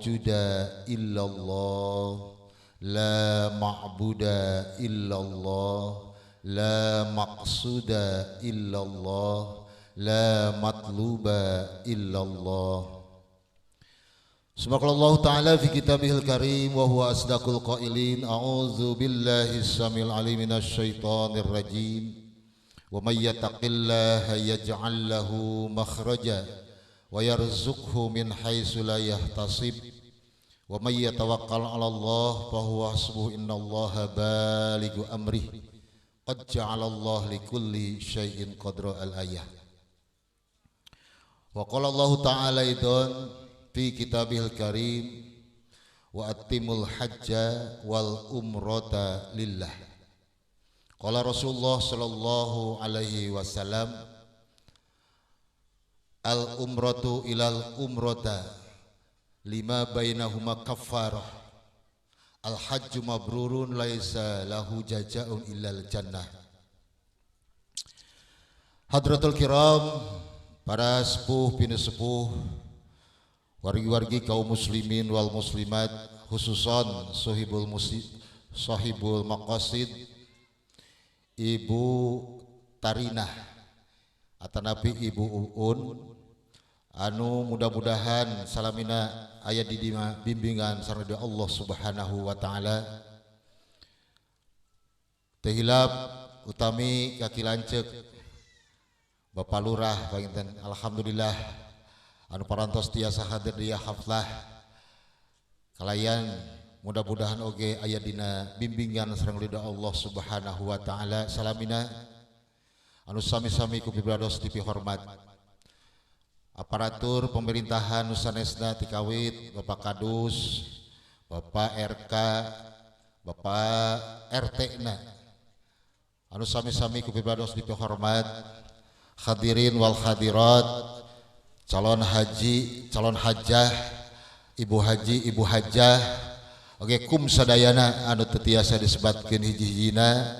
mawjuda illallah, la ma'buda illallah, la maqsuda illallah, la matluba illallah. Subhanallahu ta'ala fi kitabihil karim wa huwa asdaqul qailin. A'udzu billahi samil alim minasy syaithanir rajim. Wa may yattaqillaha yaj'al lahu makhraja wa yarzuqhu min haitsu la yahtasib. Wa may yatawakkal 'ala Allah fa huwa hasbuhu innallaha balighu amrih. Qad ja'ala Allah likulli syai'in qadra al-ayah. Wa qala Allah ta'ala idon fi kitabihil karim wa atimul hajja wal umrata lillah. Qala Rasulullah sallallahu alaihi wasallam, al umratu ilal umrata lima bainahuma kaffarah, al hajju mabrurun laisa lahu jazaa'un illal jannah. Hadratul kiram, para sepuh bini sepuh, wargi-wargi kaum muslimin wal muslimat, khususan sahibul maqasid Ibu Tarinah atanapi Ibu Uun, anu mudah-mudahan salamina aya di bimbingan sareng Allah Subhanahu wa taala. Teu hilap utami kaki lanceuk Bapak Lurah panginten, alhamdulillah anu parantos tiasa hadir di haflah kalayan, mudah-mudahan oge aya dina bimbingan sareng ridha Allah Subhanahu wa taala. Salamina anu sami-sami ku pibarados dipihormat aparatur pemerintahan nu sanesna ti kawit Bapak Kadus, Bapak RK, Bapak RT na anu sami-sami ku pibarados dipihormat, hadirin wal hadirat, calon haji, calon hajjah, ibu haji, ibu hajjah, oke kum sadayana anu teu tiasa disebatkeun hiji-hijina,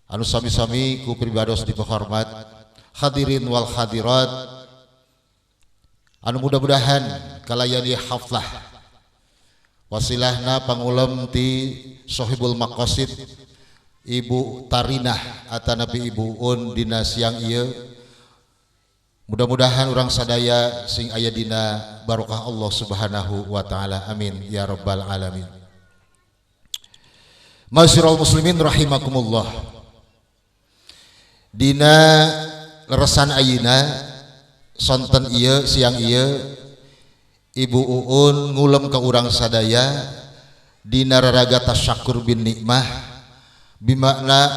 anu sami-sami ku pribados dipahormat, hadirin wal hadirat, anu mudah-mudahan kalayan ieu haflah wasilahna pangulam ti sahibul maqasid Ibu Tarinah atanapi Ibu Uun dina siang ieu. Mudah-mudahan orang sadaya sing aya dina barokah Allah Subhanahu wa taala, amin ya rabbal alamin. Masyiral muslimin rahimakumullah. Dina leresan ayeuna sonten ieu siang ieu Ibu Uun ngulem ka urang sadaya dina raraga tasyakur bin nikmah bimakna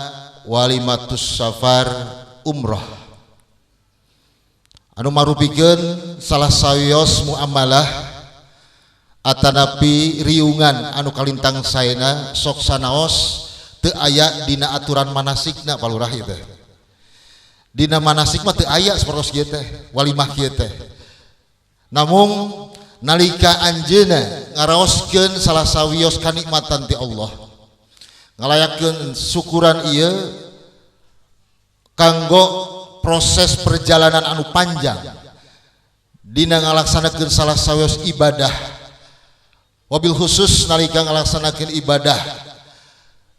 walimatus safar umrah, anu marupikeun salah sawios muamalah atanapi riungan anu kalintang saena sok sanaos teu aya dina aturan manasikna palurah ieu teh. Dina manasik mah teu aya sapertos kieu teh walimah kieu teh. Namung nalika anjeunna ngaraoskeun salah sawios kanikmatan ti Allah, ngalayakeun syukuran ieu kanggo proses perjalanan anu panjang dina ngalaksanakeun salah sawios ibadah, wabil khusus nalika ngalaksanakeun ibadah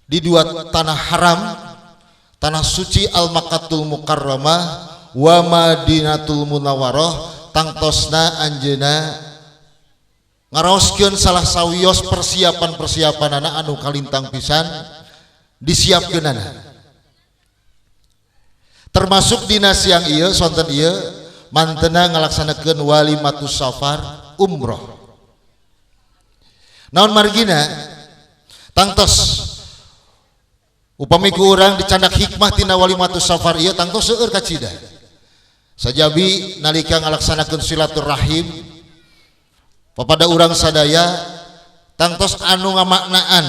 di dua tanah haram, tanah suci Al-Makkatul Mukarramah wa Madinatul Munawwarah, tangtosna anjeunna ngaraoskeun salah sawios persiapan-persiapanana anu kalintang pisan disiapkeunana. Termasuk dina siang ieu sonten ieu mantena ngalaksanakeun walimatus safar umroh. Naon margina tangtos upami ku urang dicandak hikmah tina walimatus safar ieu tangtos seueur kacida. Sajabi nalika ngalaksanakeun silaturahim papada urang sadaya tangtos anu ngamaknaan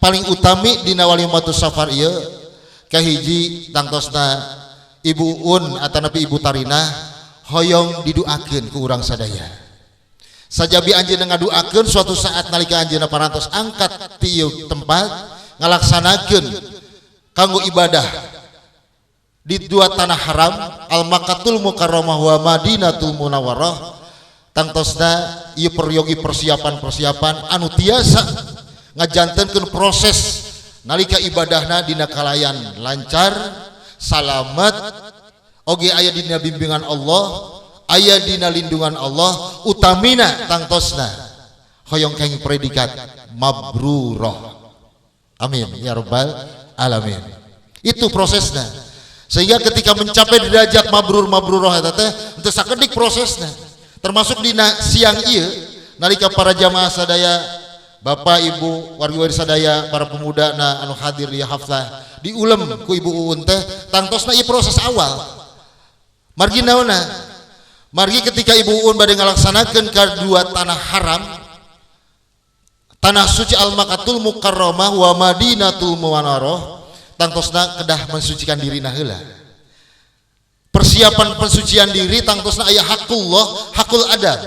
paling utami dina walimatus safar ieu kahiji tangtosna Ibu Uun atanapi Ibu Tarinah hoyong diduakeun ku urang sadaya. Sajabi anjeunna ngaduakeun suatu saat nalika anjeunna parantos angkat ti ieu tempat ngalaksanakeun kanggo ibadah di dua tanah haram Al-Makkatul Mukarramah wa Madinatul Munawwarah, tangtosna ieu peryogi persiapan anu tiasa ngajantenkeun proses nalika ibadahna dina kalayan lancar salamet oge aya dina bimbingan Allah aya dina lindungan Allah utamina tangtosna hoyong keng predikat mabrurah amin ya rabbal alamin. Itu prosesnya sehingga ketika mencapai derajat mabrurah eta teh teu sakedik prosesnya termasuk dina siang ieu nalika para jamaah sadaya bapak ibu wargi-wargi sadaya para pemuda na anu hadir di haflah diulem ku ibu uun teh tangtosna ieu proses awal margi naonna margi ketika ibu uun bade ngalaksanakeun kadua tanah haram tanah suci al-Makkatul Mukarramah wa Madinatul Munawwarah tangtosna kedah mensucikan diri heula. Persiapan pensucian diri tangtosna aya hakullah, hakul adab.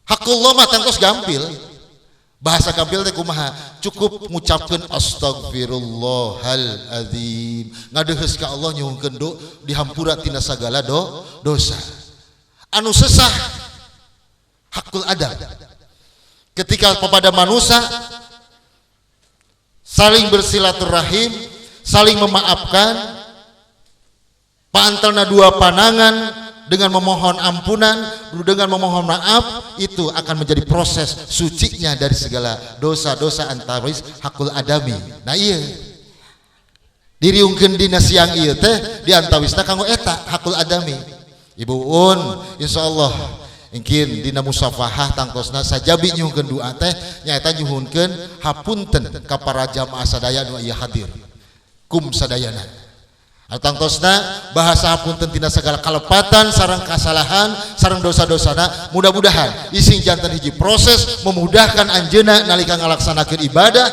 Hakullah mah tangtos gampil. Bahasa gampil teh kumaha? Cukup ngucapkeun astagfirullahal azim. Ngadeuheus ka Allah nyuhunkeun dihampura tina sagala dosa. Anu sesah hakul adab. Ketika kepada manusia saling bersilaturahim, saling memaafkan, paantelna dua panangan dengan memohon ampunan, dengan memohon maaf, itu akan menjadi proses sucinya dari segala dosa-dosa antawis hakul adami. Nah iya diriungkeun dina siang ieu teh di antawisna kanggo eta hakul adami. Ibu Un insyaallah ingkin dina musafahah tangtosna sajabi nyuhunkeun doa teh nyaeta nyuhunkeun hapunten ka para jamaah sadaya nu aya hadir kum sadayana tangtosna bahasa hapunten tina segala kalepatan sareng kasalahan sareng dosa-dosana mudah-mudahan ising janten hiji proses memudahkan anjeunna nalika ngalaksanakeun ibadah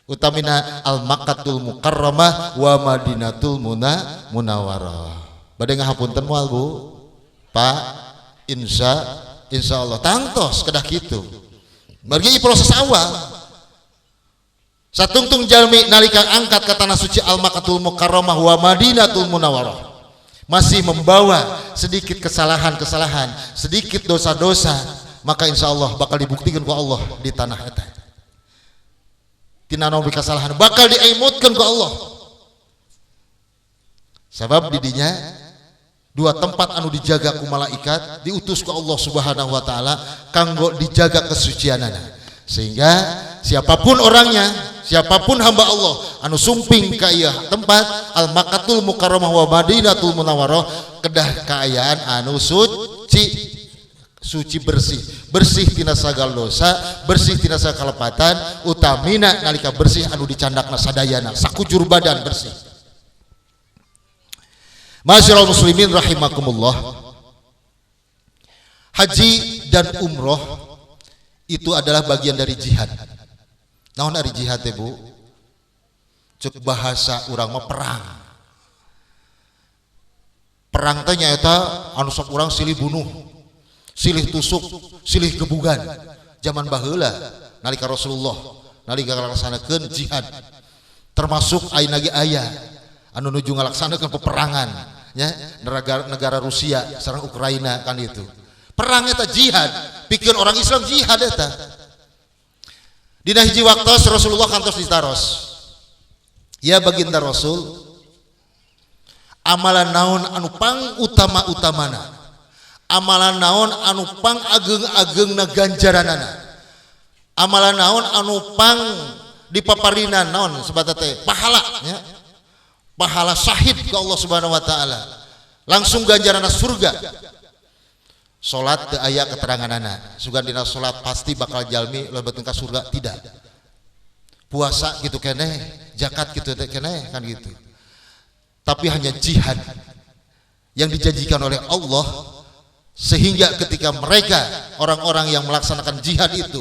utamina al-Makkatul Mukarramah wa Madinatul Munawwarah bade ngahapunten moal Bu Pak insya Allah tangtos kedah kitu margi proses awal satungtung jalmi nalika angkat ka tanah suci al-Makkatul Mukarramah wa Madinatul Munawwarah masih membawa sedikit kesalahan-kesalahan sedikit dosa-dosa maka insya Allah bakal dibuktikan ku Allah di tanah eta tina nabi kesalahan bakal diaimutkeun ku Allah sabab didinya dua tempat anu dijaga ku malaikat diutus ku Allah Subhanahu wa taala kanggo dijaga kesucianana sehingga siapapun orangnya siapapun hamba Allah anu sumping ka ieu tempat al-Makkatul Mukarramah wa Madinatul Munawwarah kedah kaayaan anu suci bersih tina sagala dosa bersih tina sagala kalepatan utamina nalika bersih anu dicandakna sadayana sakujur badan bersih. Masyaallah muslimin rahimakumullah. Haji dan umroh itu adalah bagian dari jihad. Naon ari jihad teh Bu? Cek bahasa urang mah perang. Perang teh nyaeta anu sok urang silih bunuh, silih tusuk, silih gebugan. Zaman baheula nalika Rasulullah nalika ngalaksanakeun jihad termasuk ayeuna ge aya anu nuju ngalaksanakeun peperangan nya negara Rusia sareng Ukraina kan itu perang eta jihad pikeun orang Islam jihad eta dina hiji waktos Rasulullah kantos ditaros ya baginda Rasul amalan naon anu pang utama-utamana amalan naon anu pang ageng-agengna ganjaranana amalan naon anu pang dipaparina naon sebata teh pahala nya pahala syahid ke Allah Subhanahu wa taala langsung ganjaranna surga salat teu aya keteranganana sugan dina salat pasti bakal jalmi lebetkeun ka surga tidak puasa gitu keneh zakat gitu keneh kan gitu tapi hanya jihad yang dijanjikan oleh Allah sehingga ketika mereka orang-orang yang melaksanakan jihad itu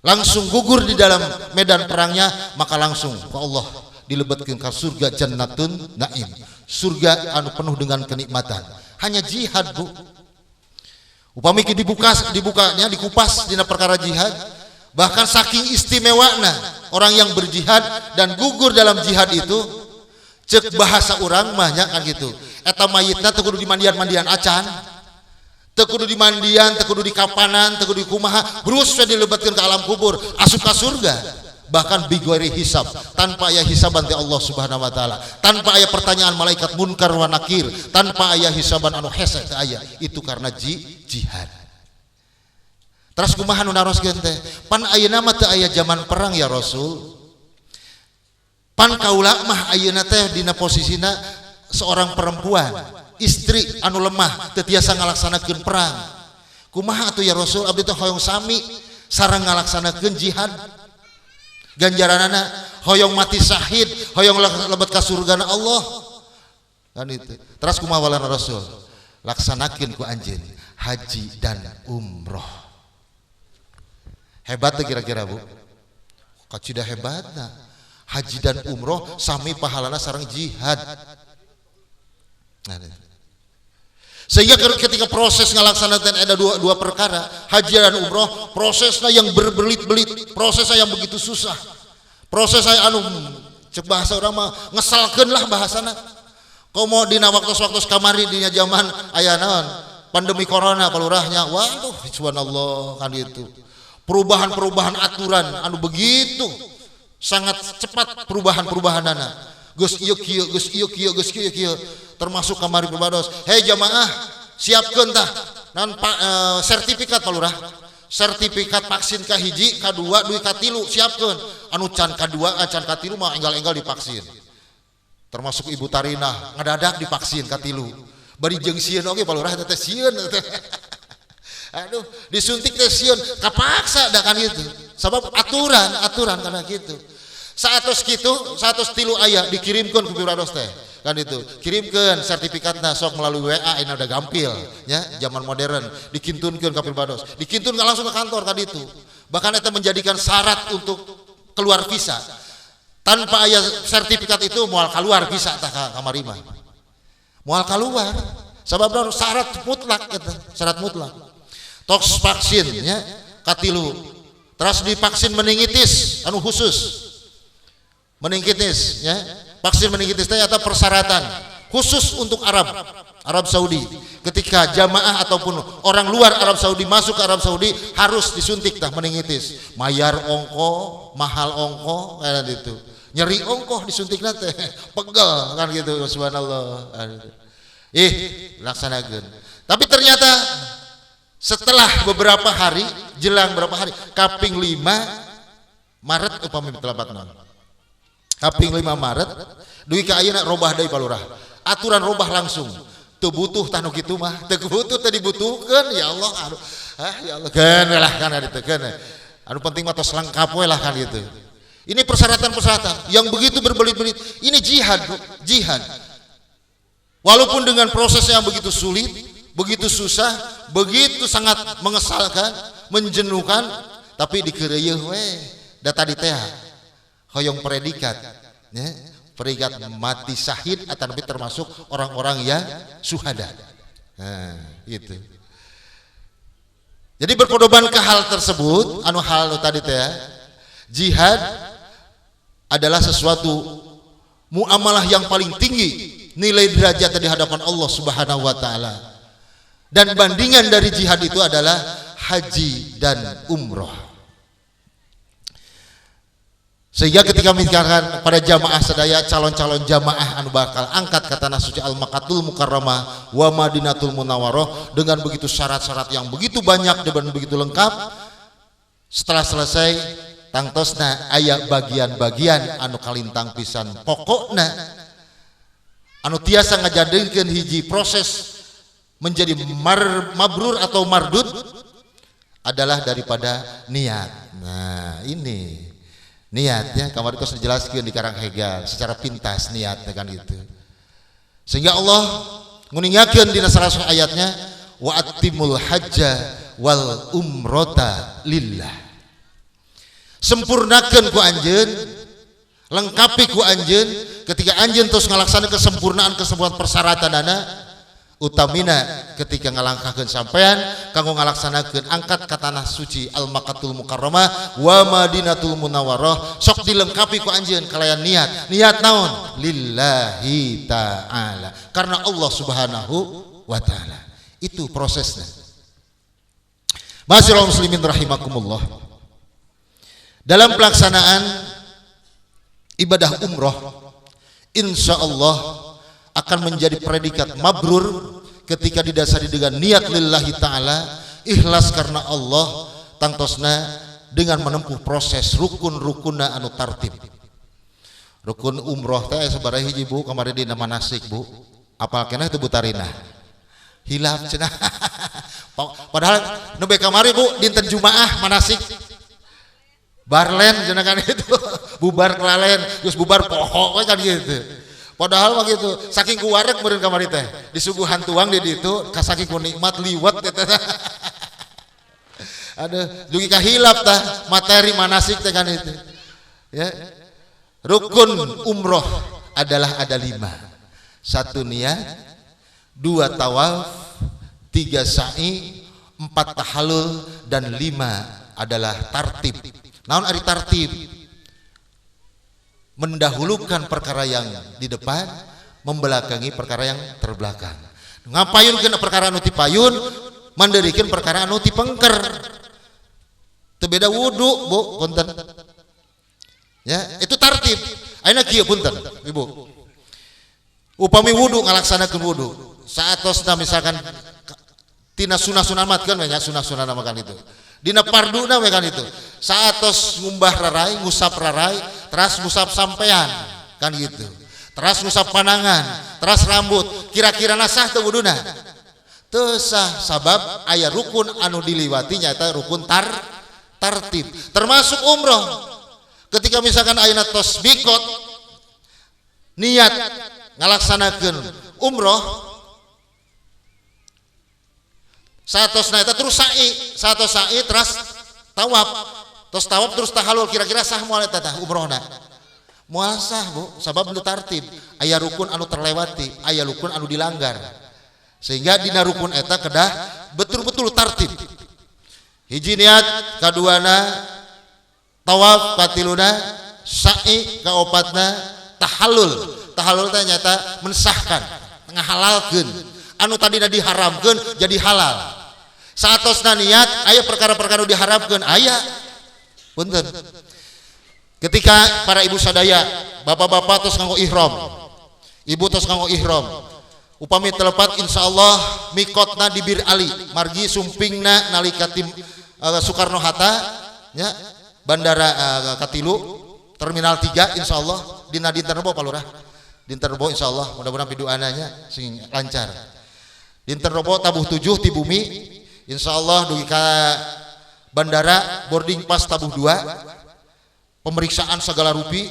langsung gugur di dalam medan perangnya maka langsung ke Allah dilebetkeun ka surga jannatun naim surga anu penuh dengan kenikmatan hanya jihad Bu upami dibukanya dikupas dina perkara jihad bahkan saking istimewana orang yang berjihad dan gugur dalam jihad itu cek bahasa urang mah nya kan gitu eta mayitna teu kudu dimandian-mandian acan teu kudu di mandian, teu kudu di kapanan, teu kudu di kumaha, terus dilebatkeun ke alam kubur, asup ka surga. Bahkan bighairi hisab, tanpa aya hisaban ti Allah Subhanahu wa taala, tanpa aya pertanyaan malaikat munkar wa nakir, tanpa aya hisaban anu hese teu aya. Itu karena jihad. Terus kumaha nu naroskeun teh? Pan ayeuna mah teu aya zaman perang ya Rasul. Pan kaula mah ayeuna teh dina posisina seorang perempuan, istri anu lemah, teu tiasa ngalaksanakeun perang. Kumaha atuh ya Rasul? Abdi teh hoyong sami sareng ngalaksanakeun jihad. Ganjaranana hoyong mati syahid, hoyong lebet ka surgana Allah. Kan itu. Terus kumaha walana Rasul? Laksanakeun ku anjeun haji dan umroh. Hebat teh kira-kira Bu? Kacida hebatna. Haji dan umroh sami pahalana sareng jihad. Nah, sehingga ketika proses ngalaksanakan ada dua perkara, haji dan umroh, prosesnya yang berbelit-belit, prosesnya yang begitu susah, prosesnya anu cek bahasa orang mah ngesalkeun lah bahasana. Komo dina waktu-waktu kamari dina zaman aya naon pandemi corona palurahnya, waduh subhanallah kan itu. Perubahan-perubahan aturan anu begitu sangat cepat perubahan-perubahanana. Geus ieu kieu, geus ieu kieu, geus ieu kieu. Termasuk kamari perbados. Hei jamaah, siapkeun tah naon sertifikat palurah. Sertifikat vaksin ka hiji, kadua, duit ka tilu siapkeun. Anu can kadua, can ka tilu mah enggal-enggal divaksin. Termasuk Ibu Tarina ngadadak divaksin ka tilu. Bari jeung sieun oge palurah teh sieun. Aduh, disuntik teh sieun kapaksa da kan itu. Sabab aturan karena gitu. Saatos kitu, saatos tilu aya dikirimkeun ku pirados teh. Kan itu, kirimkeun sertifikatna sok melalui WA ini udah gampil nya, zaman modern, dikintunkeun ka pirados. Dikintun langsung ke kantor kan itu. Bahkan itu menjadikan syarat untuk keluar visa. Tanpa aya sertifikat itu moal keluar visa tah ka kamari mah. Moal keluar. Sabab syarat mutlak eta, syarat mutlak. Toks vaksin nya katilu. Terus divaksin meningitis anu khusus. Meningitis ya. Vaksin meningitis teh eta persyaratan khusus untuk Arab Saudi. Ketika jamaah ataupun orang luar Arab Saudi masuk ke Arab Saudi harus disuntik tah meningitis. Mayar ongko, mahal ongko kayak gitu. Nyeri ongko disuntikna teh. Pegel kan gitu subhanallah. Laksanakeun. Tapi ternyata setelah beberapa hari, jelang beberapa hari, kaping 5 Maret upami telapatna. Kaping 5 Maret, duit ka ayeuna robah deui palurah. Aturan robah langsung. Teu butuh tah nu kitu mah, teu butuh teh dibutuhkeun ya Allah. Aduh. Ya Allah, keun lah kan eta keun. Anu penting mah tos lengkap we lah kan gitu. Ini persyaratan-persyaratan yang begitu berbelit-belit. Ini jihad, jihad. Walaupun dengan proses yang begitu sulit, begitu susah, begitu sangat mengesalkan, menjenuhkan, tapi dikeureueuh we da tadi teh hoyong predikat ya, predikat mati syahid atau lebih termasuk orang-orang yang syuhada. Nah, itu. Jadi berpedoman ke hal tersebut, anu hal tadi teh jihad adalah sesuatu muamalah yang paling tinggi nilai derajat di hadapan Allah Subhanahu wa taala. Dan bandingan dari jihad itu adalah haji dan umroh. Sehingga ketika misalkan pada jamaah sedaya calon-calon jamaah anu bakal angkat ke tanah suci Al-Makkatul Mukarramah wa Madinatul Munawwarah dengan begitu syarat-syarat yang begitu banyak dan begitu lengkap, setelah selesai tangtosna aya bagian-bagian anu kalintang pisan pokokna anu tiasa ngajadengkeun hiji proses menjadi mabrur atau mardud adalah daripada niat. Nah, ini niatnya kamari tos dijelaskeun di Karang Hegel secara pintas niatnya kan gitu. Sehingga Allah nguningakeun dina salah satu ayatnya wa atimul hajja wal umrata lillah. Sempurnakeun ku anjeun, lengkapi ku anjeun ketika anjeun tos ngalaksanakeun kesempurnaan persyaratanana. Utamina ketika ngalangkahkeun sampean kanggo ngalaksanakeun angkat ka tanah suci Al-Makkatul Mukarramah wa Madinatul Munawwarah sok dilengkapi ku anjeun kalayan niat naon lillahi ta'ala karena Allah Subhanahu wa taala. Itu prosesnya. Ma'asyiral muslimin rahimakumullah. Dalam pelaksanaan ibadah umroh, insya Allah akan menjadi predikat mabrur ketika didasari dengan niat lillahi ta'ala, ikhlas karena Allah, tangtosna dengan menempuh proses rukun-rukunna anu tartib. Rukun umroh teh sabaraha hiji Bu kemarin dina manasik Bu, apal keneh teu butarina hilaf cenah. Padahal nu kamari Bu dinten Jumaah manasik barlen cenah kan itu bubar kelalen geus bubar poho kan gitu. Padahal mah gitu saking kuwarek meureun kamari teh di subuhan tuang di ditu saking ku nikmat liwet eta. Aduh dugi ka hilaf tah materi manasik teh kan itu. Ya. Rukun umroh adalah ada 5. 1 niat, 2 tawaf, 3 sa'i, 4 tahallul, dan 5 adalah tartib. Naon ari tartib? Mendahulukan perkara yang di depan, membelakangi perkara yang terbelakang. Ngapayunkeun perkara anu ti payun, mandeurikeun perkara anu ti pengker. Teu beda wudu, Bu, punten. Ya, itu tartib. Ayeuna kieu punten, Ibu. Upami wudu ngalaksanakeun wudu, saatosna misalkan tina sunah-sunah matkeun we nya sunah-sunah makan itu. Dina parduna we kan itu. Saatos ngumbah rarai, ngusap rarai, teras ngusap sampean kan gitu. Teras ngusap panangan, teras rambut, kira-kira nasah teu wuduna. Teu sah sabab aya rukun anu diliwati nyaeta rukun tartib. Termasuk umroh. Ketika misalkan ayeuna tos mikot niat ngalaksanakeun umroh satosna eta terus sa'i terus tawaf terus tahallul kira-kira sah moal eta tah umrohna moal sah Bu sabab nu tartib aya rukun anu terlewati aya rukun anu dilanggar sehingga dina rukun eta kedah betul-betul tartib hiji niat kaduana tawaf katiluna sa'i kaopatna tahallul teh nyata mensahkan ngahalalkeun anu tadina diharamkeun jadi halal saatosna niat aya perkara-perkara diharamkeun aya punten ketika para ibu sadaya bapak-bapak tos nganggo ihram ibu tos nganggo ihram upami telepat insyaallah mikotna di Bir Ali margi sumpingna nalika tim Soekarno Hatta nya Bandara Katilu Terminal 3 insyaallah dina dinten Rebo Pak Lurah dinten Rebo insyaallah mudah-mudahan piduananya sing lancar dinten Rebo tabuh 7 ti bumi insyaallah dugi ka bandara boarding pass tabuh 2 pemeriksaan segala rupi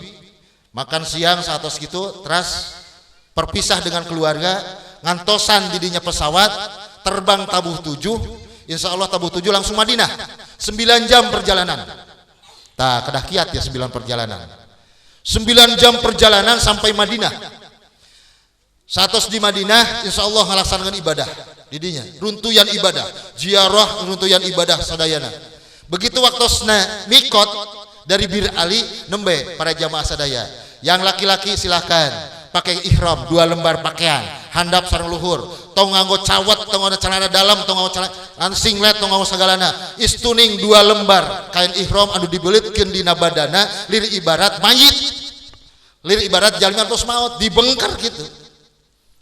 makan siang saatos kitu teras perpisah dengan keluarga ngantosan didinya pesawat terbang tabuh 7 insyaallah tabuh 7 langsung Madinah 9 jam perjalanan. Tah kedah kiat ya 9 perjalanan. 9 jam perjalanan sampai Madinah. Satos di Madinah insyaallah ngalaksanakeun ibadah didinya. Runtuyan ibadah, ziarah runtuyan ibadah sadayana. Begitu waktosna mikot dari Bir Ali nembe para jamaah sadaya. Yang laki-laki silahkan pakai ihram 2 lembar pakaian, handap sareng luhur, tong nganggo cawat, tong nganggo celana dalam, tong nganggo celana singlet, tong nganggo sagalana. Istuning 2 lembar kain ihram anu dibelitkeun dina badana lir ibarat mayit. Lir ibarat jalmi tos maut dibengkar kitu.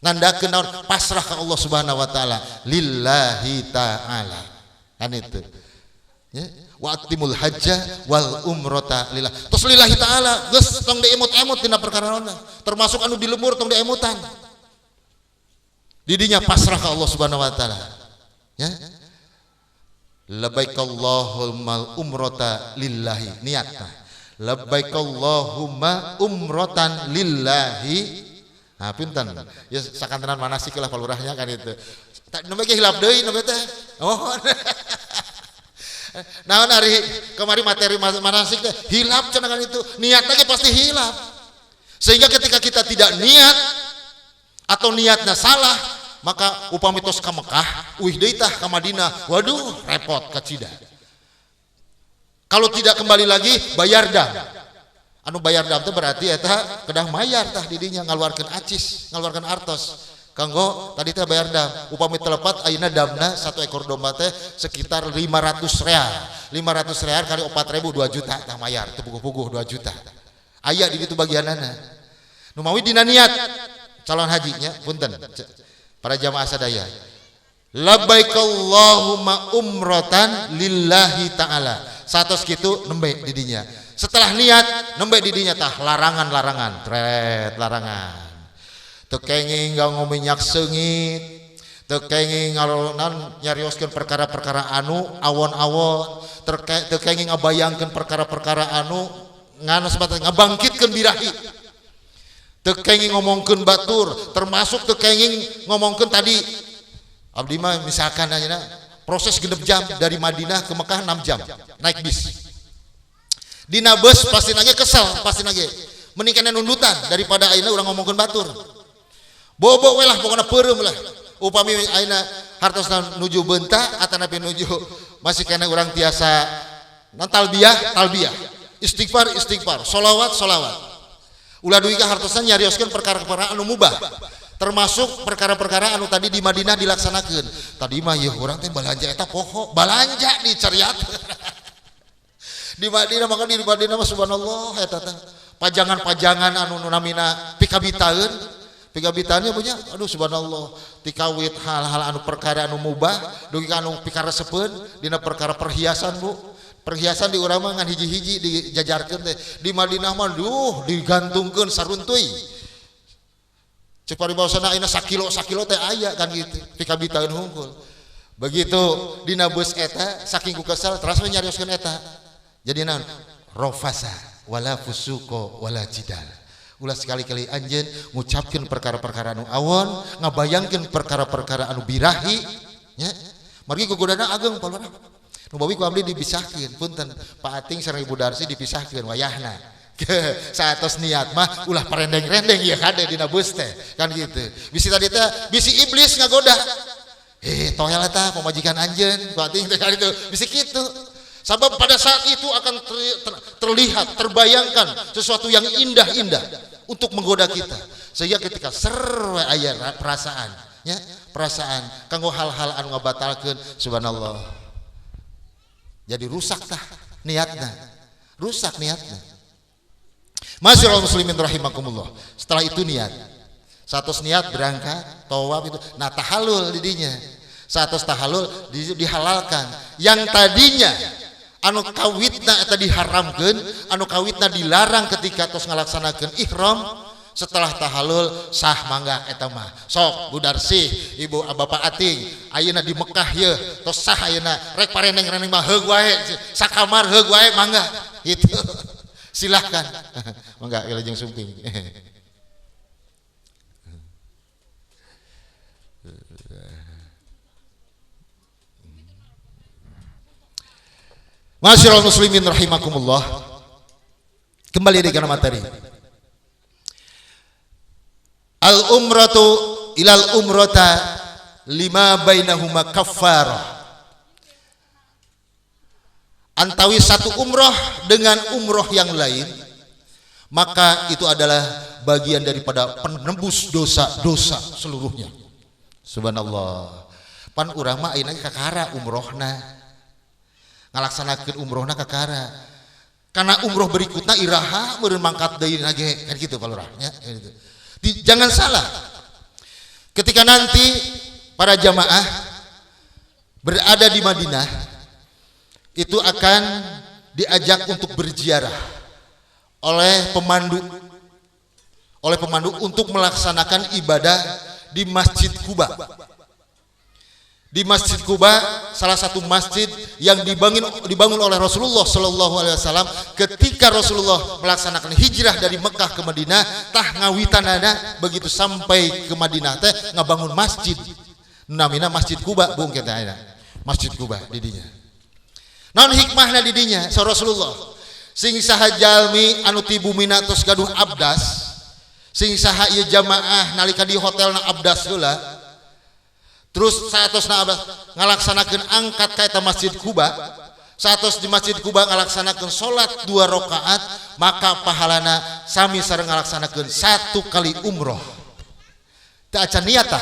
Nandakeun naon pasrah ka Allah Subhanahu wa taala lillahi taala. Kan itu. Ya. Wa atimul hajja wal umrata lillah. Tos lillahi taala geus tong diemut-emut dina perkara naonna. Termasuk anu dilebur tong diemutan. Didinya pasrah ka Allah Subhanahu wa taala. Ya. Labbaik Allahumma umrata lillahi niatna. Labbaik Allahumma umratan lillahi. Nah, pinten. Ya sakantenan manasik lah palurahnya kan itu. Nembe ge hilap deui nembe teh. Oh. Nah hari kemarin materi manasik teh hilap cenah kan itu niatnya pasti hilap sehingga ketika kita tidak niat atau niatnya salah maka upami tos ka Mekah uih deui tah ka Madinah waduh repot kacida kalau tidak kembali lagi bayar dam anu bayar dam itu berarti eta kedah mayar tah didinya ngaluarkeun acis ngaluarkeun artos kanggo tadi teh bayar dam upami telepat ayeuna damna satu ekor domba teh sekitar 500 real kali 4.000 2 juta tah mayar teu puguh-puguh 2 juta aya di ditu bagianana nu mawi dina niat calon hajinya punten para jamaah sadaya labbaik Allahumma umratan lillahi ta'ala satos kitu nembe di dinya setelah niat nembe di dinya tah larangan tret larangan teu kenging ngominyak seungit teu kenging ngalonan nyarioskeun perkara-perkara anu awon-awon teu kenging ngabayangkeun perkara-perkara anu ngana sebatas ngabangkitkeun birahi teu kenging ngomongkeun batur termasuk teu kenging ngomongkeun tadi abdi mah misalkan ayeuna proses 6 jam dari Madinah ke Mekah 6 jam naik bis dina bus pasti nage kesel pasti nage mending kena nundutan daripada ayeuna urang ngomongkeun batur bobo we lah pokoknya peureum lah upami ayeuna hartosna nuju beunta atanapi nuju masih kena urang tiasa talbiyah istighfar sholawat ulah duwi ka hartosna nyarioskeun perkara-perkara anu mubah termasuk perkara-perkara anu tadi di Madinah dilaksanakeun tadi mah yeuh urang teh balanja eta poho balanja dicariat di Madinah maka di Madinah mah subhanallah eta teh pajangan-pajangan anu namina pikabitaeun pigabitannya punya aduh subhanallah tikawit hal-hal anu perkara anu mubah dugi anu pikaresepeun dina perkara perhiasan Bu perhiasan di urang mah ngan hiji-hiji dijajarkeun teh di Madinah mah duh digantungkeun saruntuy ceuk paribawasana ayeuna sakilo teh aya kan gitu pikabitaeun hungkul begitu dina bus eta saking ku kesel terus nyarioskeun eta jadi naon rofasa wala fusuko wala jidal ulah sekali-kali anjeun ngucapkeun perkara-perkara anu awon ngabayangkeun perkara-perkara anu birahi nya margi gogodana ageng palura nu bawi ku abdi dipisahkeun punten Pak Ating sareng Ibu Darsi dipisahkeun wayahna saatos niat mah ulah parendeng-rendeng ya kade dina bus teh kan gitu bisi tadi teh bisi iblis ngagoda toel eta pamajikan anjeun Pak Ating teh kan itu bisi kitu sabab pada saat itu akan terlihat, terbayangkan sesuatu yang indah-indah untuk menggoda kita. Sehingga ketika serwe aya perasaan, ya, perasaan kanggo hal-hal anu ngabatalkeun subhanallah. Jadi rusak tah niatna. Rusak niatna. Masyiral muslimin rahimakumullah. Setelah itu niat. Satos niat berangkat, tawaf itu, nah tahallul didinya. Satos tahallul dihalalkan. Yang tadinya anu kawitna eta diharamkeun, anu kawitna dilarang ketika tos ngalaksanakeun ihram, setelah tahallul sah mangga eta mah. Sok Bu Darsi, Ibu Bapak Ating, ayeuna di Mekah ye, tos sah ayeuna rek pareneng-reneng mah heug wae, sakamar heug wae mangga. Gitu. Silahkan. Mangga wilujeng sumping. Masyiral muslimin rahimakumullah. Kembali di kana materi. Al umratu ilal umrata lima bainahuma kaffarah. Antawi satu umroh dengan umroh yang lain, maka itu adalah bagian daripada penembus dosa-dosa seluruhnya. Subhanallah. Pan urang mah ayeuna kakara umrohna. Ngalaksanakeun umrohna kakara. Karena umroh berikutnya iraha meureun mangkat deui nage kan kitu palurah nya gitu. Jangan salah. Ketika nanti para jamaah berada di Madinah itu akan diajak untuk berziarah oleh pemandu untuk melaksanakan ibadah di Masjid Quba. Di Masjid Quba, salah satu masjid yang dibangun oleh Rasulullah Shallallahu Alaihi Wasallam ketika Rasulullah melaksanakan hijrah dari Mekah ke Madinah, tah ngawitanana begitu sampai ke Madinah teh ngabangun masjid, namina Masjid Quba, bung kita ada Masjid Quba didinya. Non hikmahna didinya, so Rasulullah, sing saha jalmi anu ti bumina tos gaduh abdas, sing saha ieu jamaah nalika di hotelna abdas heula. Terus saatosna ngalaksanakeun angkat ka eta Masjid Quba, saatos di Masjid Quba ngalaksanakeun salat 2 rakaat, maka pahalana sami sareng ngalaksanakeun 1 kali umroh. teu acan niat tah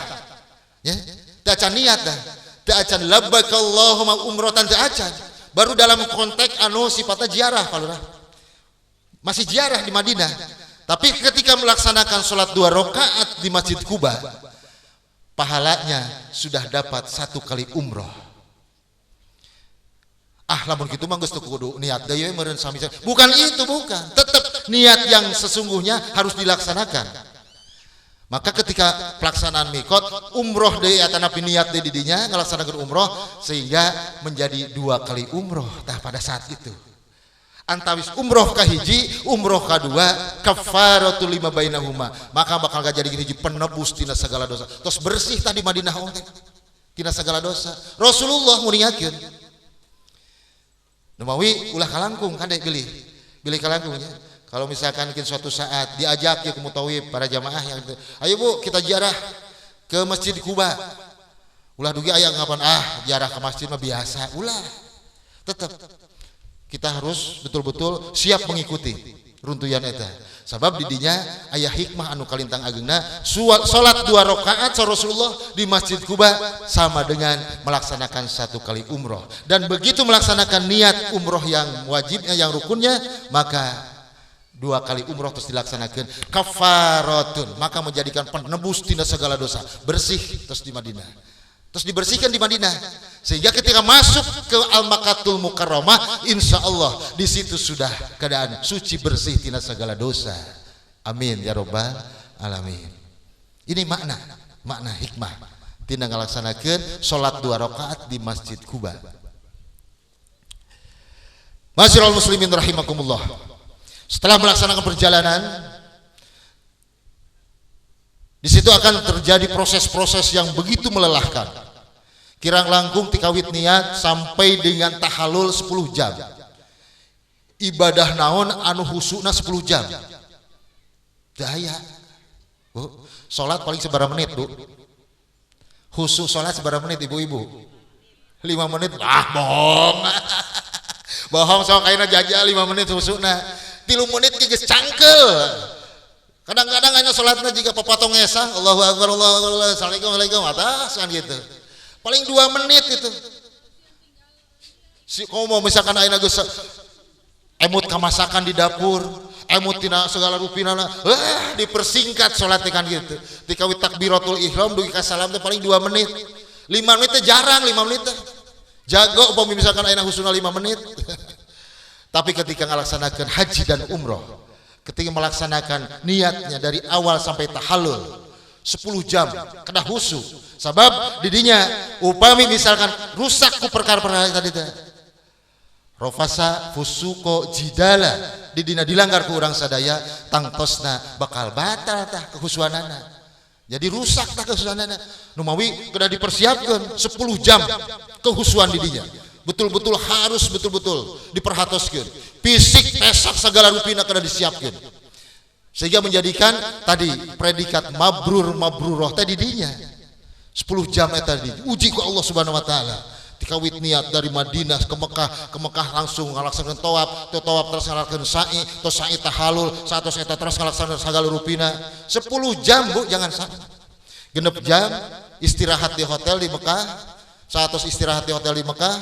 ya, teu acan niat tah, teu acan labbaik Allahumma umratan, teu acan. Baru dalam konteks anu sifatnya ziarah palurah, masih ziarah di Madinah. Tapi ketika melaksanakan sholat 2 rakaat di Masjid Kuba, pahalanya sudah dapat 1 kali umroh. Lamun gitu mah geus teu kudu niat deui meureun sami. Bukan itu, bukan. Tetap niat yang sesungguhnya harus dilaksanakan. Maka ketika pelaksanaan mikot, umroh deui atanapi niat deui di dinya ngalaksanakeun umroh sehingga menjadi 2 kali umroh tah pada saat itu. Antawis umroh kahiji, umroh kadua, kafaratul lima bainahuma, maka bakal jadi hiji penebus tina segala dosa. Terus bersih tadi Madinah oge tina segala dosa. Rasulullah muningakeun. Numawi ulah kalangkung kade beli kalangkungnya. Kalau misalkan suatu saat diajak ya ke mutawif para jamaah yang itu, ayo Bu kita ziarah ke Masjid Kuba. Ulah dugi aya ngapan ziarah ke masjid mah biasa. Ulah tetap kita harus betul-betul siap mengikuti runtuyan eta. Sabab didinya aya hikmah anu kalintang ageuna, salat 2 rakaat Rasulullah di Masjid Kuba sama dengan melaksanakan 1 kali umroh. Dan begitu melaksanakan niat umroh yang wajibnya, yang rukunnya, maka 2 kali umroh terus dilaksanakan kafaratun, maka menjadikan penebus tina segala dosa, bersih terus di Madinah. Terus dibersihkan di Madinah, sehingga ketika masuk ke Al-Makkatul Mukarramah, insya Allah di situ sudah keadaan suci bersih tina segala dosa. Amin ya robbal alamin. Ini makna hikmah tina ngalaksanakeun salat 2 rakaat di Masjid Kuba. Masyiral muslimin rahimakumullah. Setelah melaksanakan perjalanan, di situ akan terjadi proses-proses yang begitu melelahkan. Kirang langkung tikawit niat sampai dengan tahalul 10 jam. Ibadah naon anu husukna 10 jam. Daya. Bu, salat paling seberapa menit, Bu? Husuk salat seberapa menit, ibu-ibu? 5 menit. Bohong. Bohong, sok kaina jajal 5 menit husukna. 3 menit geus cangkel. Kadang-kadang hanya salatna jika papatong esa, Allahu akbar, Allahu akbar, assalamualaikum atas kan gitu. Paling 2 menit itu. Si komo misalkan ayeuna geus emut kamasakan di dapur, emut tina segala rupinana, dipersingkat salatnya kan gitu. Dikawit takbiratul ihram dugi ka salam teh paling 2 menit. 5 menit teh jarang, 5 menit teh. Jago upami misalkan ayeuna husuna 5 menit. Tapi ketika ngalaksanakeun haji dan umroh, ketika melaksanakan niatnya dari awal sampai tahallul 10 jam kena husu. Sabab didinya upami misalkan rusak ku perkara-perkara tadi teh. Rofasa fusuko jidala didina dilanggar ku urang sadaya tangtosna bakal batal tah kehusuanana. Jadi rusak tah kehusuanana. Numawi kudu dipersiapkeun 10 jam kehusuan didinya. Betul-betul harus betul-betul diperhatoskeun. Fisik pesak segala rupina kada disiapkeun. Sehingga menjadikan tadi predikat mabruroh tadi dinya 10 jam tadi uji ku Allah Subhanahu wa taala. Dikawit niat dari Madinah ke Mekah langsung ngalaksanakeun tawaf terus ngalaksanakeun sa'i, terus sa'i tahalul, satos eta terus ngalaksanakeun sagala rupina 10 jam, Bu, jangan sampai. 6 jam istirahat di hotel di Mekah, satos istirahat di hotel di Mekah,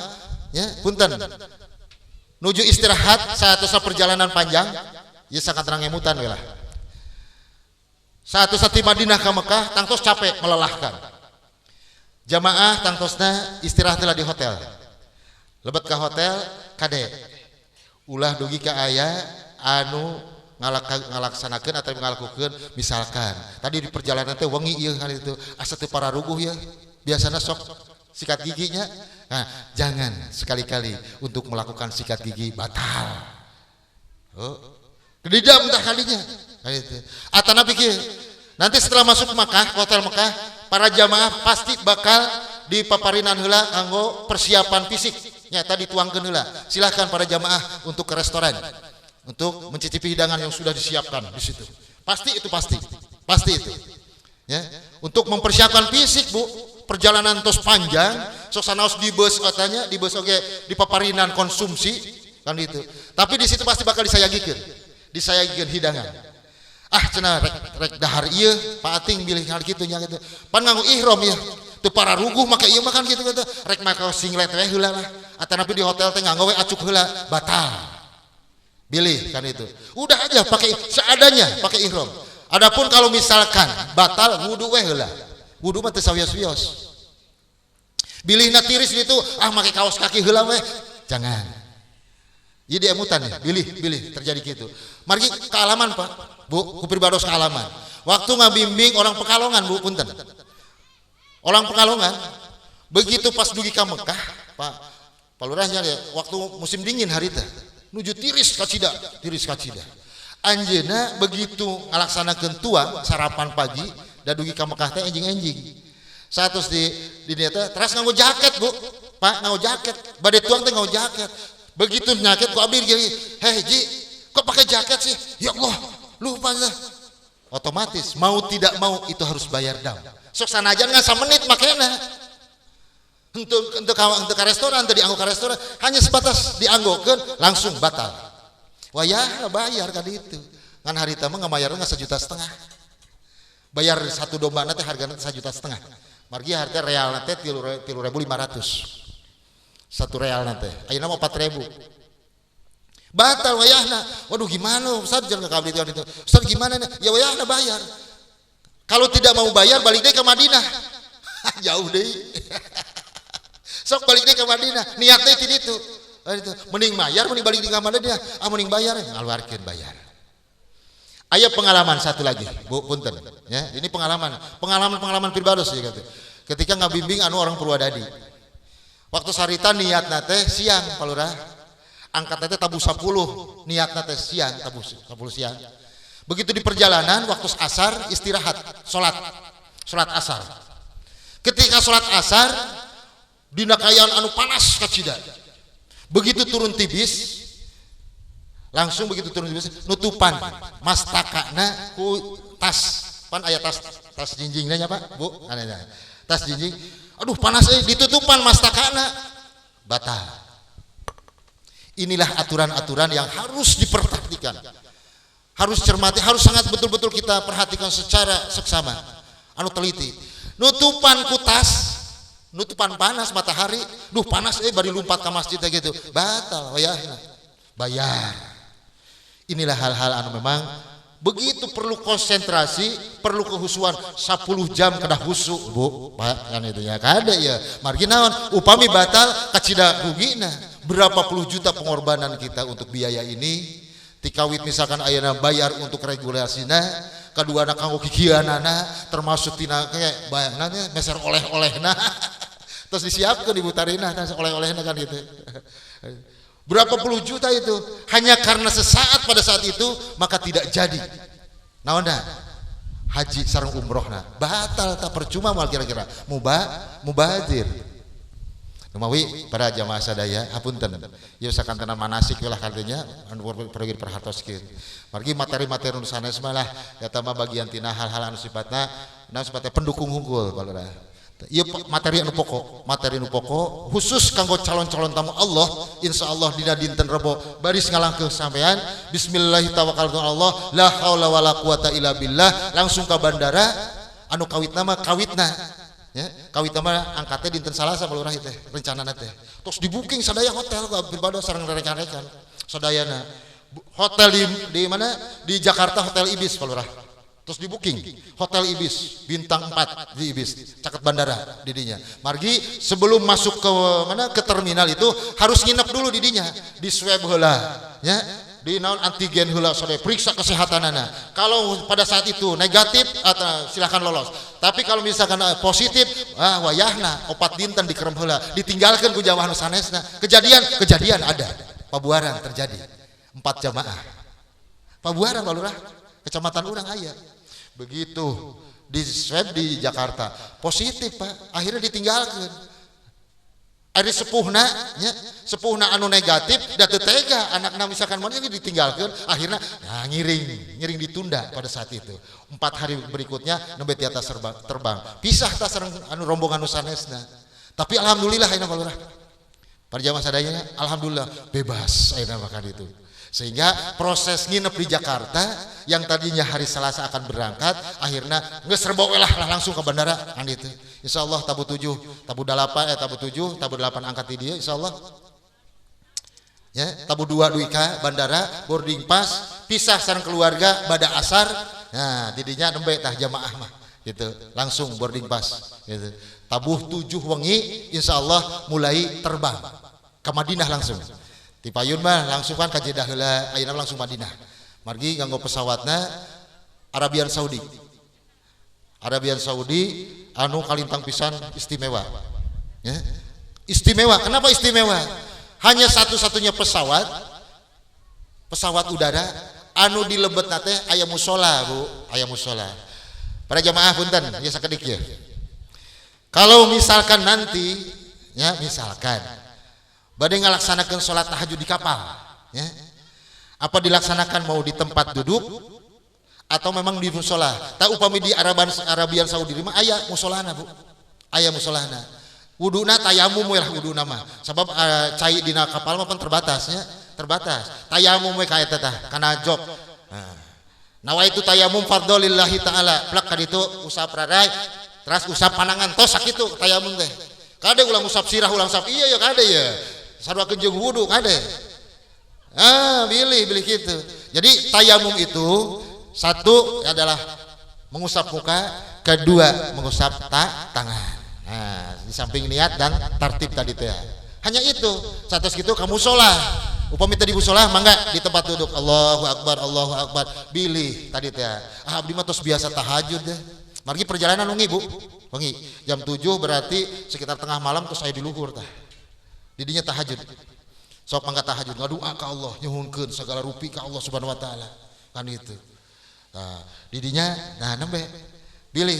ya, punten. Nuju istirahat satos perjalanan panjang, ya sangat rangemutan we lah. Saat di Madinah ke Mekah tangtos capek melelahkan. Jamaah tangtosna istirahatlah di hotel. Lebet ke hotel kade. Ulah dugi ka aya anu ngalaksanakeun atau ngalakukeun misalkan tadi di perjalanan teh wengi ieu kali itu asa teu pararuguh ya. Biasana sok sikat giginya. Nah, jangan sekali-kali untuk melakukan sikat gigi batal. Oh, kedidam tah kalinya. Atana pikir nanti setelah masuk Mekah, hotel Mekah, para jamaah pasti bakal dipaparinan heula kanggo persiapan fisik. Ya tadi tuangkeun heula. Silahkan para jamaah untuk ke restoran untuk mencicipi hidangan yang sudah disiapkan di situ. Pasti itu pasti itu. Ya, untuk mempersiapkan fisik, Bu. Perjalanan tos panjang, sok sanaos di bus katanya, di bus oge dipaparinan konsumsi kan itu. Tapi di situ pasti bakal disayagikeun hidangan. cenah rek dahar ieu Pak Ating bilih hal kitu nya gitu pan nganggo ihram ieu teu para ruguh make ieu makan gitu gitu rek make singlet we heula lah atanapi di hotel teh nganggo we acuk heula batal bilih kan itu udah aja pakai seadanya pakai ihram. Adapun kalau misalkan batal wudu we heula wudu mah teu sawios-wios bilihna tiris itu make kaos kaki heula we jangan ieu diemutan ya bilih terjadi gitu margi kealaman Pak Bu, kupribados kealaman. Waktu ngabimbing orang Pekalongan Bu, punten. Orang Pekalongan begitu pas dugi ka Mekah, Pak Lurahnya ya, waktu musim dingin hari teh, nuju tiris ka Cida. Anjeuna begitu ngalaksanakeun tuang sarapan pagi da dugi ka Mekah teh enjing-enjing. Satus di dieu teh teras nganggo jaket Bu. Pak nganggo jaket, bade tuang teh nganggo jaket. Begitu nyaket ku abdi gini, "Heh Ji, kok pakai jaket sih?" Ya Allah, lupa lah. Otomatis mau tidak mau itu harus bayar dam. Sok sanajan nggak samenit makanya. Untuk ke restoran, untuk dianggo ke restoran hanya sebatas dianggokeun langsung batal. Wah ya bayar kan itu. Ngan hari tamu nggak bayar nggak 1,5 juta. Bayar satu domba nanti harganya 1,5 juta. Margi harga real nanti 3.500. Satu real nanti. Ayeuna mah 4.000. Batal wayahna. Waduh gimana Ustaz jangan kabel itu. Ustaz gimana nih? Ya wayahna bayar. Kalau tidak mau bayar balik deh ke Madinah. Jauh deh. Sok balik deh ke Madinah. Niatnya itu. Mending bayar mending balik di ke Madinah. Mending bayar ngaluarkeun bayar. Aya pengalaman satu lagi, Bu punten. Ya, ini pengalaman pribados ya gitu. Ketika ngabimbing orang Purwadadi. Waktu sarita niat nate siang Pak Lurah. Angkat nanti tabu 10 niat nanti siang tabu 10 siang begitu di perjalanan waktu asar istirahat sholat asar ketika sholat asar dina kayaan anu panas ka Cida begitu turun tibis langsung begitu turun tibis nutupan mastakana ku tas pan aya tas jinjingnya Pak Bu tas jinjing aduh panas ditutupan mastakana batal. Inilah aturan-aturan yang harus diperhatikan, harus cermati, harus sangat betul-betul kita perhatikan secara seksama, teliti. Nutupan kutas, nutupan panas matahari, duh panas bari lompat ke masjid gitu, batal, bayar. Inilah hal-hal memang begitu perlu konsentrasi, perlu kehusuan 10 jam kedah husu Bu, Pak kan itu ya, kada ya. Margi naon upami batal kacida rugina. Berapa puluh juta pengorbanan kita untuk biaya ini tikawit misalkan ayeuna bayar untuk regulasinya kedua anak kanggo kikianana termasuk tina kayak bayangannya meser oleh-olehna terus disiapkan ibu tarina oleh-olehna kan gitu berapa puluh juta itu hanya karena sesaat pada saat itu maka tidak jadi naonna haji sareng umrohna batal tak percuma mal kira-kira mubazir Numawi para jamaah sadaya hapunten. Ieu sakantenan manasik lah katanya anu pergi perhartoskeun. Margi materi-materi nu sanes mah lah eta mah bagian tina hal-hal anu sifatna pendukung unggul balura. Ieu materi anu pokok khusus kanggo calon-calon tamu Allah insyaallah dina dinten Rebo baris ngalangkeuh sampean bismillah tawakkaltu Allah la haula wala quwata illa billah langsung ka bandara anu kawitna mah kawitna ya kawit mah angkatnya dinten Salasa Pak Lurah teh rencanana teh terus di booking sadaya hotel ka pribadi sareng rekan-rekan sadayana hotel di mana di Jakarta Hotel Ibis Pak Lurah terus di booking Hotel Ibis bintang 4 di Ibis caket bandara didinya margi sebelum masuk ke mana ke terminal itu harus nginep dulu didinya di swab heula ya di naon antigen heula sore periksa kesehatanana kalau pada saat itu negatif atau silahkan lolos tapi kalau misalkan positif wayahna opat dinten dikerem heula ditinggalkan ku jamaah nu sanesna kejadian ada pabuaran terjadi 4 jamaah pabuaran Pak Lurah kecamatan urang aya begitu di swab di Jakarta positif Pak akhirnya ditinggalkan ada sepuhna anu negatif da teu tega anakna misalkan mana ditinggalkan akhirnya ngiring ditunda pada saat itu 4 hari berikutnya nembe ti atas terbang pisah ta sareng anu rombongan nu sanesna tapi alhamdulillah ayeuna Pak Lurah para jamaah sadayana alhamdulillah bebas ayeuna makan itu Sehingga proses nginep di Jakarta yang tadinya hari Selasa akan berangkat, akhirnya nggak serba lah langsung ke bandara kan itu. Insya Allah tabu 7, tabu 8, tabu 7, tabu 8 angkat di dia insya Allah. Ya, tabu 2 duika bandara boarding pass pisah sareng keluarga pada asar. Nah, didinya nembe tah jamaah mah gitu. Langsung boarding pass gitu. Tabuh 7 wengi insya Allah mulai terbang ke Madinah langsung. Di payun mah langsung kan ka Jeddah heula, ayeuna langsung Madinah. Margi nganggo pesawatna Arabian Saudi. Arabian Saudi anu kalintang pisan istimewa. Ya. Istimewa. Kenapa istimewa? Hanya satu-satunya pesawat udara anu di lebetna teh aya musola, Bu, aya musola. Para jamaah punten, ya sakedik ya. Kalau misalkan nanti ya misalkan bade ngalaksanakeun salat tahajud di kapal, ya. Apa dilaksanakan mau di tempat duduk atau memang di musola? Tak upami di Arabian Saudi mah aya musolana, Bu. Aya musolana. Wuduna tayamum we lah wuduna mah. Sabab cai dina kapal mah pan terbatas nya, terbatas. Tayamum we ka eta tah kana jog. Nawaitu tayamum fardhu lillahi taala. Plak ka ditu usap rarai, terus usap panangan tos sakitu tayamum teh. Kade ulang usap sirah ulang usap iya ya kade ya. Sarua jeung wudu kade. Bilih gitu. Jadi tayamum itu satu adalah mengusap muka, kedua mengusap tangan. Nah, di samping niat dan tartib tadi teh. Hanya itu. Satus gitu kamu sholat. Upami tadi musola mangga di tempat duduk. Allahu Akbar, Allahu Akbar. Bilih tadi teh. Abdi mah tos biasa tahajud deh. Margi perjalanan wengi, Bu. Wengi jam 7 berarti sekitar tengah malam terus saya di luhur tah. Didinya tahajud. Sok mangga tahajud ngadua ka Allah, nyuhunkeun segala rupi ka Allah Subhanahu wa taala. Kan itu. Nah, didinya nah nembe bilih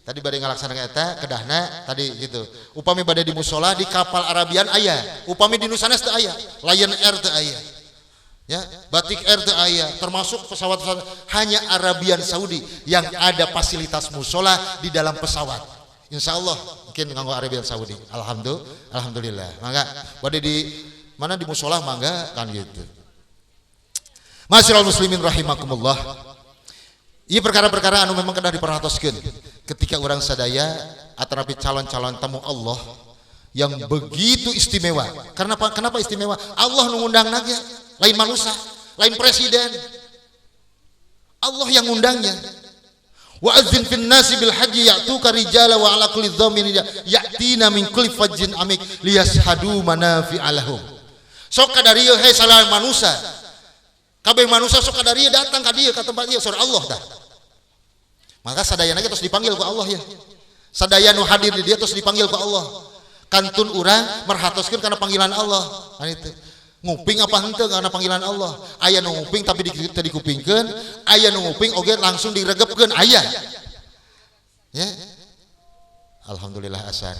tadi bade ngalaksanakeun eta kedahna tadi gitu. Upami bade di musola di kapal Arabian aya, upami di nu sanes teu aya, Lion Air teu aya. Ya, Batik Air teu aya, termasuk pesawat-pesawat hanya Arabian Saudi yang ada fasilitas musola di dalam pesawat. Insya Allah mungkin nganggo Arabian Saudi. Alhamdulillah. Mangga bade di mana di musola mangga kan gitu. Masyiral muslimin rahimakumullah. Ieu perkara-perkara anu memang kedah diperhatoskeun ketika orang sadaya atarapi calon-calon tamu Allah yang begitu istimewa. Kenapa istimewa? Allah nu ngundangna ge, lain manusia, lain presiden. Allah yang ngundangnya. Wa adzin fin nasi bil haji ya'tuka rijala wa ala kulli dhammin ya'tina min kulli fajjin amik liyashhadu manafi'a lahum. Sok kadarieu he salah manusia. Kabeh manusia sok kadarieu datang ka dieu ka tempat ieu surah Allah dah. Maka sadayana terus dipanggil ku Allah ya. Sadaya nu hadir di dia terus dipanggil ku Allah. Kantun urang merhatoskeun kana panggilan Allah. Kan itu. Nguping apa henteu kana panggilan Allah. Aya nu nguping tapi teu dikupingkeun, aya nu nguping oge langsung diregepkeun aya. Ya. Alhamdulillah asar.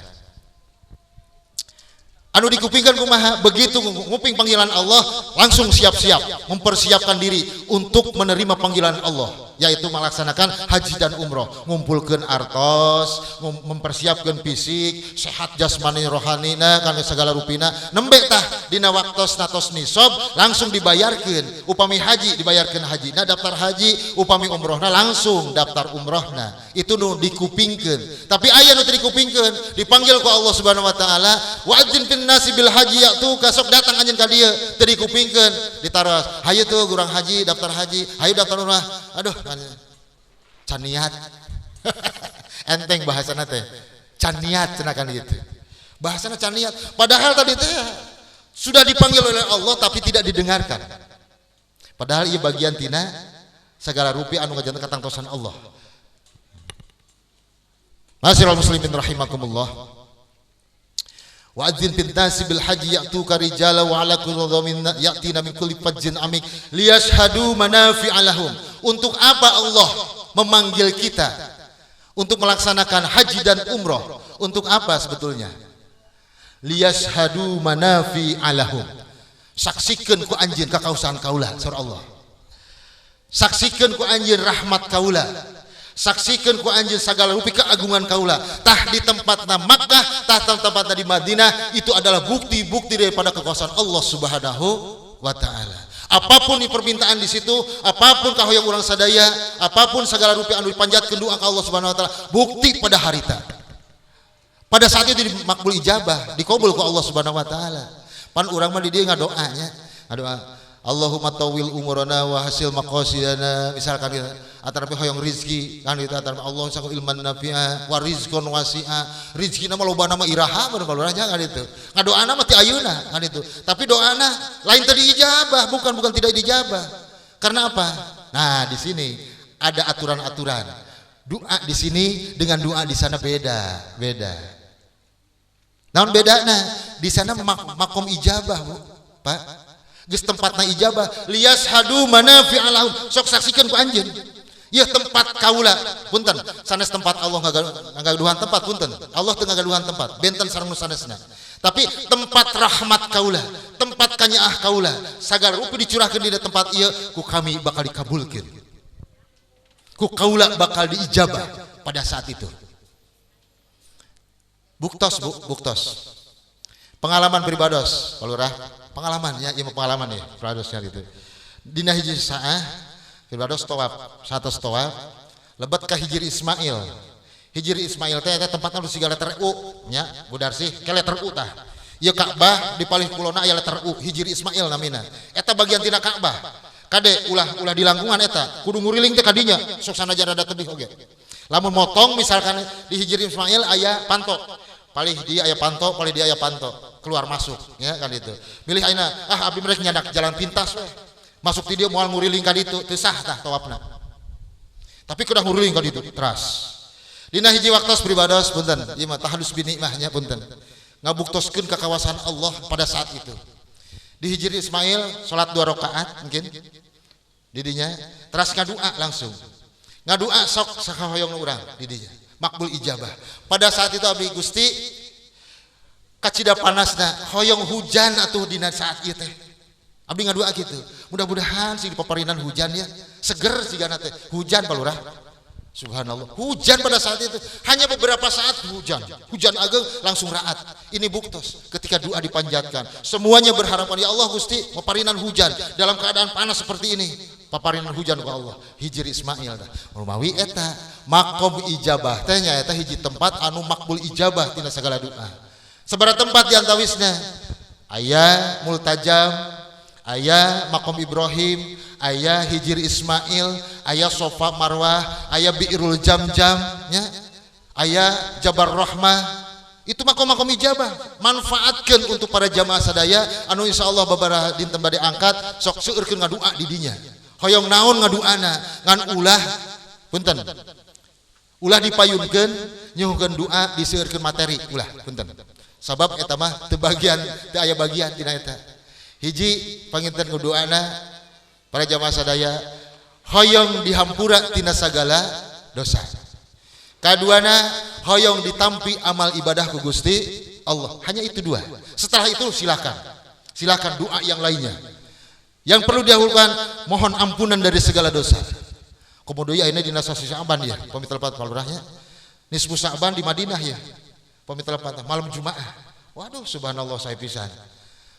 Anu dikupingkan kumaha begitu nguping panggilan Allah langsung siap-siap mempersiapkan diri untuk menerima panggilan Allah, yaitu melaksanakan haji dan umroh, ngumpulkan artos, mempersiapkan fisik, sehat jasmani rohanina kana segala rupina, nembe tah dina waktos natos nisab langsung dibayarkeun. Upami haji dibayarkeun hajina daftar haji, upami umrohna langsung daftar umrohna. Itu nu dikupingkeun. Tapi aya nu teu dikupingkeun, dipanggil ku Allah Subhanahu wa taala, wa'adzin fin nasi bil haji ya'tuka, sok datang anjeun ka dieu, teu dikupingkeun, ditaros, hayu tuh urang haji, daftar haji, hayu daftar umrah. Aduh, can niat. Enteng bahasana teh. Can niat cenah gitu. Bahasana can niat. Padahal tadi teh sudah dipanggil oleh Allah tapi tidak didengarkan. Padahal ieu bagian tina segala rupi anu ngajanten katangtosan Allah. Masyiral muslimin rahimakumullah. Wa adzin fil nasi bil haji ya'tuka rijala wa ala kulli dhamin ya'tina min kulli fajjin amik liyashhadu manafi'a lahum. Untuk apa Allah memanggil kita untuk melaksanakan haji dan umroh? Untuk apa sebetulnya? Liyashhadu manafi'a lahum. Saksikeun ku anjeun kakausan kaula surah Allah. Saksikeun ku anjeun rahmat kaula. Saksikan ku anjeun sagala rupi keagungan kaula. Tah di tempatna Makkah, tah tempatna di Madinah, itu adalah bukti-bukti daripada kekuasaan Allah Subhanahu wa taala. Apapun di permintaan di situ, apapun kahoyong urang sadaya, apapun segala rupiah anu dipanjatkeun doa ka Allah Subhanahu wa taala, bukti pada harita. Pada saat itu dimakbul ijabah, dikabul ku Allah Subhanahu wa taala. Pan urang mah di dieu ngadoanya, ngadoa Allahumma tawil umurana wa hasil maqasidana, misalkan kita antara hoyong rizki kan itu antara Allah saku ilman nafi'a wa rizqon wasi'a, rizki nama loba nama iraha bener baluranya kan itu ngadoana mah ti ayeuna kan itu, tapi doana lain tadi ijabah, bukan tidak dijabah. Karena apa? Nah di sini ada aturan-aturan doa di sini dengan doa di sana beda. Namun bedana di sana makom ijabah Bu Pak, geus tempatna ijabah lias hadu manafi'a lahum, sok saksikeun ku anjeun ieu tempat kaula punten sanes tempat Allah ngagaduhan tempat punten Allah teu ngagaduhan tempat benten sareng nu sanesna, tapi tempat rahmat kaula, tempat kanyaah kaula sagala rupi dicurahkeun di tempat ieu ku kami bakal dikabulkeun, ku kaula bakal diijabah pada saat itu. Buktos Bu, buktos pengalaman pribados palurah, pengalaman ya, pengalaman ya pradosnya gitu. Dina hiji saah pribados tawaf, 100 tawaf lebat ka Hijir Ismail. Hijir Ismail teh eta tempatna nu siga letter U nya, Bu Darsih ke letter U tah. Ieu Ka'bah di palih kulona aya letter U, Hijir Ismail namina. Eta bagian tina Ka'bah. Kade ulah di langkungan eta, kudu nguriling teh ka dinya, sok sanajan rada tebih oge. Lamun motong misalkan di Hijir Ismail aya pantok, palih dia aya panto, palih dia aya panto, keluar masuk ya kan itu. Milih ayeuna abdi merek nyadak jalan pintas we. Masuk ti dieu moal nguriling ka ditu teu sah tah tawafna. Tapi kudu nguriling ka ditu teras. Dina hiji waktos pribados punten, ieu mah tahallus bi nikmahnya punten. Ngabuktoskeun ka kawasan Allah pada saat itu. Di Hijir Ismail salat 2 rakaat mungkin. Di dinya teras ngadua langsung. Ngadua sok sakahoyong urang di dinya. Makbul ijabah. Pada saat itu abdi Gusti kacida panasna hoyong hujan atuh dina saat ieu teh. Abdi ngadua kitu. Mudah-mudahan sing dipaparinan hujan ya, seger sigana teh. Hujan palurah. Subhanallah. Hujan pada saat itu hanya beberapa saat hujan. Hujan ageng langsung raat. Ini buktos ketika doa dipanjatkan. Semuanya berharapan ya Allah Gusti paparinan hujan dalam keadaan panas seperti ini. Paparinan hujan ku Allah. Hijir Ismail tah. Rumawi eta makom ijabah teh nya eta hiji tempat anu makbul ijabah tina sagala doa. Sabaraha tempat di antawisna aya Multajam, aya makom Ibrahim, aya Hijir Ismail, aya Sofa Marwah, aya Bi'rul Jamjam nya, aya Jabar Rahmah. Itu makom-makom ijabah. Manfaatkeun untuk para jamaah sadaya anu insyaallah babaraha dinten bade angkat sok seueurkeun ngadoa di dinya. Hoyong naon ngaduana ngan ulah punten. Ulah dipayunkeun nyuhkeun doa diseueurkeun materi ulah punten. Sabab eta mah teu bagian teu aya bagian tina eta. Hiji panginten ku doana para jamaah sadaya hoyong dihampura tina sagala dosa. Kaduana hoyong ditampi amal ibadah ku Gusti Allah. Hanya itu dua. Setelah itu silakan doa yang lainnya. Yang perlu didahulukan mohon ampunan dari segala dosa. Kemudian ini di Nasasi Sa'ban ya, pamital pat palurahnya. Nisfu Sa'ban di Madinah ya. Pamital pat malam Jumaah. Waduh subhanallah saya pisan.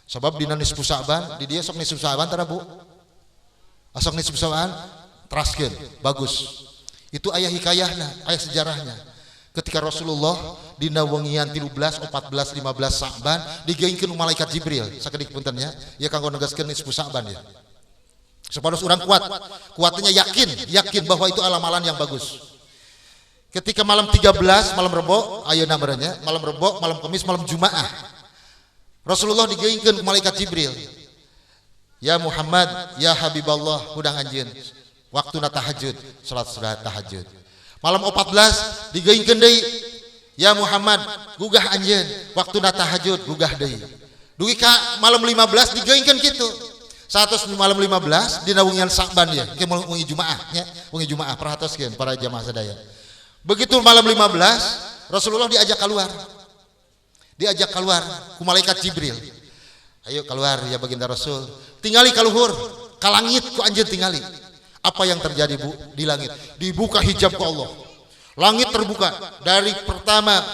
Sebab di nisfu Sa'ban di dia sok nisfu Sa'ban tara Bu. Asok nisfu Sa'ban teraskeun bagus. Itu ayah hikayahna, ayah sejarahnya. Ketika Rasulullah dina wengian 13, 14, 15 Sa'ban digeingkeun malaikat Jibril sakedik punten nya. Ieu kanggo negaskeun nisfu Sa'ban ya. Supados urang kuatnya yakin bahwa itu amalan yang bagus. Ketika malam 13 malam Rebo ayeuna beureunya malam Rebo, malam Kamis, malam Jumaah. Rasulullah digeingkeun malaikat Jibril. Ya Muhammad, ya Habiballah, hudang anjeun. Waktuna tahajud, salat tahajud. Malam 14 digeingkeun deui. Ya Muhammad, gugah anjeun, waktuna tahajud, gugah deui. Dugi ka malam 15 digeingkeun kitu. Satos malam 15 dina wengian Sa'ban ya, ke wengi Jumaah nya, wengi Jumaah perhatoskeun para jamaah sadaya. Begitu malam 15 Rasulullah diajak keluar. Diajak keluar ku malaikat Jibril. Ayo keluar ya baginda Rasul. Tingali ka luhur, ka langit ku anjeun tingali. Apa yang terjadi Bu di langit? Dibuka hijab ku Allah. Langit terbuka dari pertama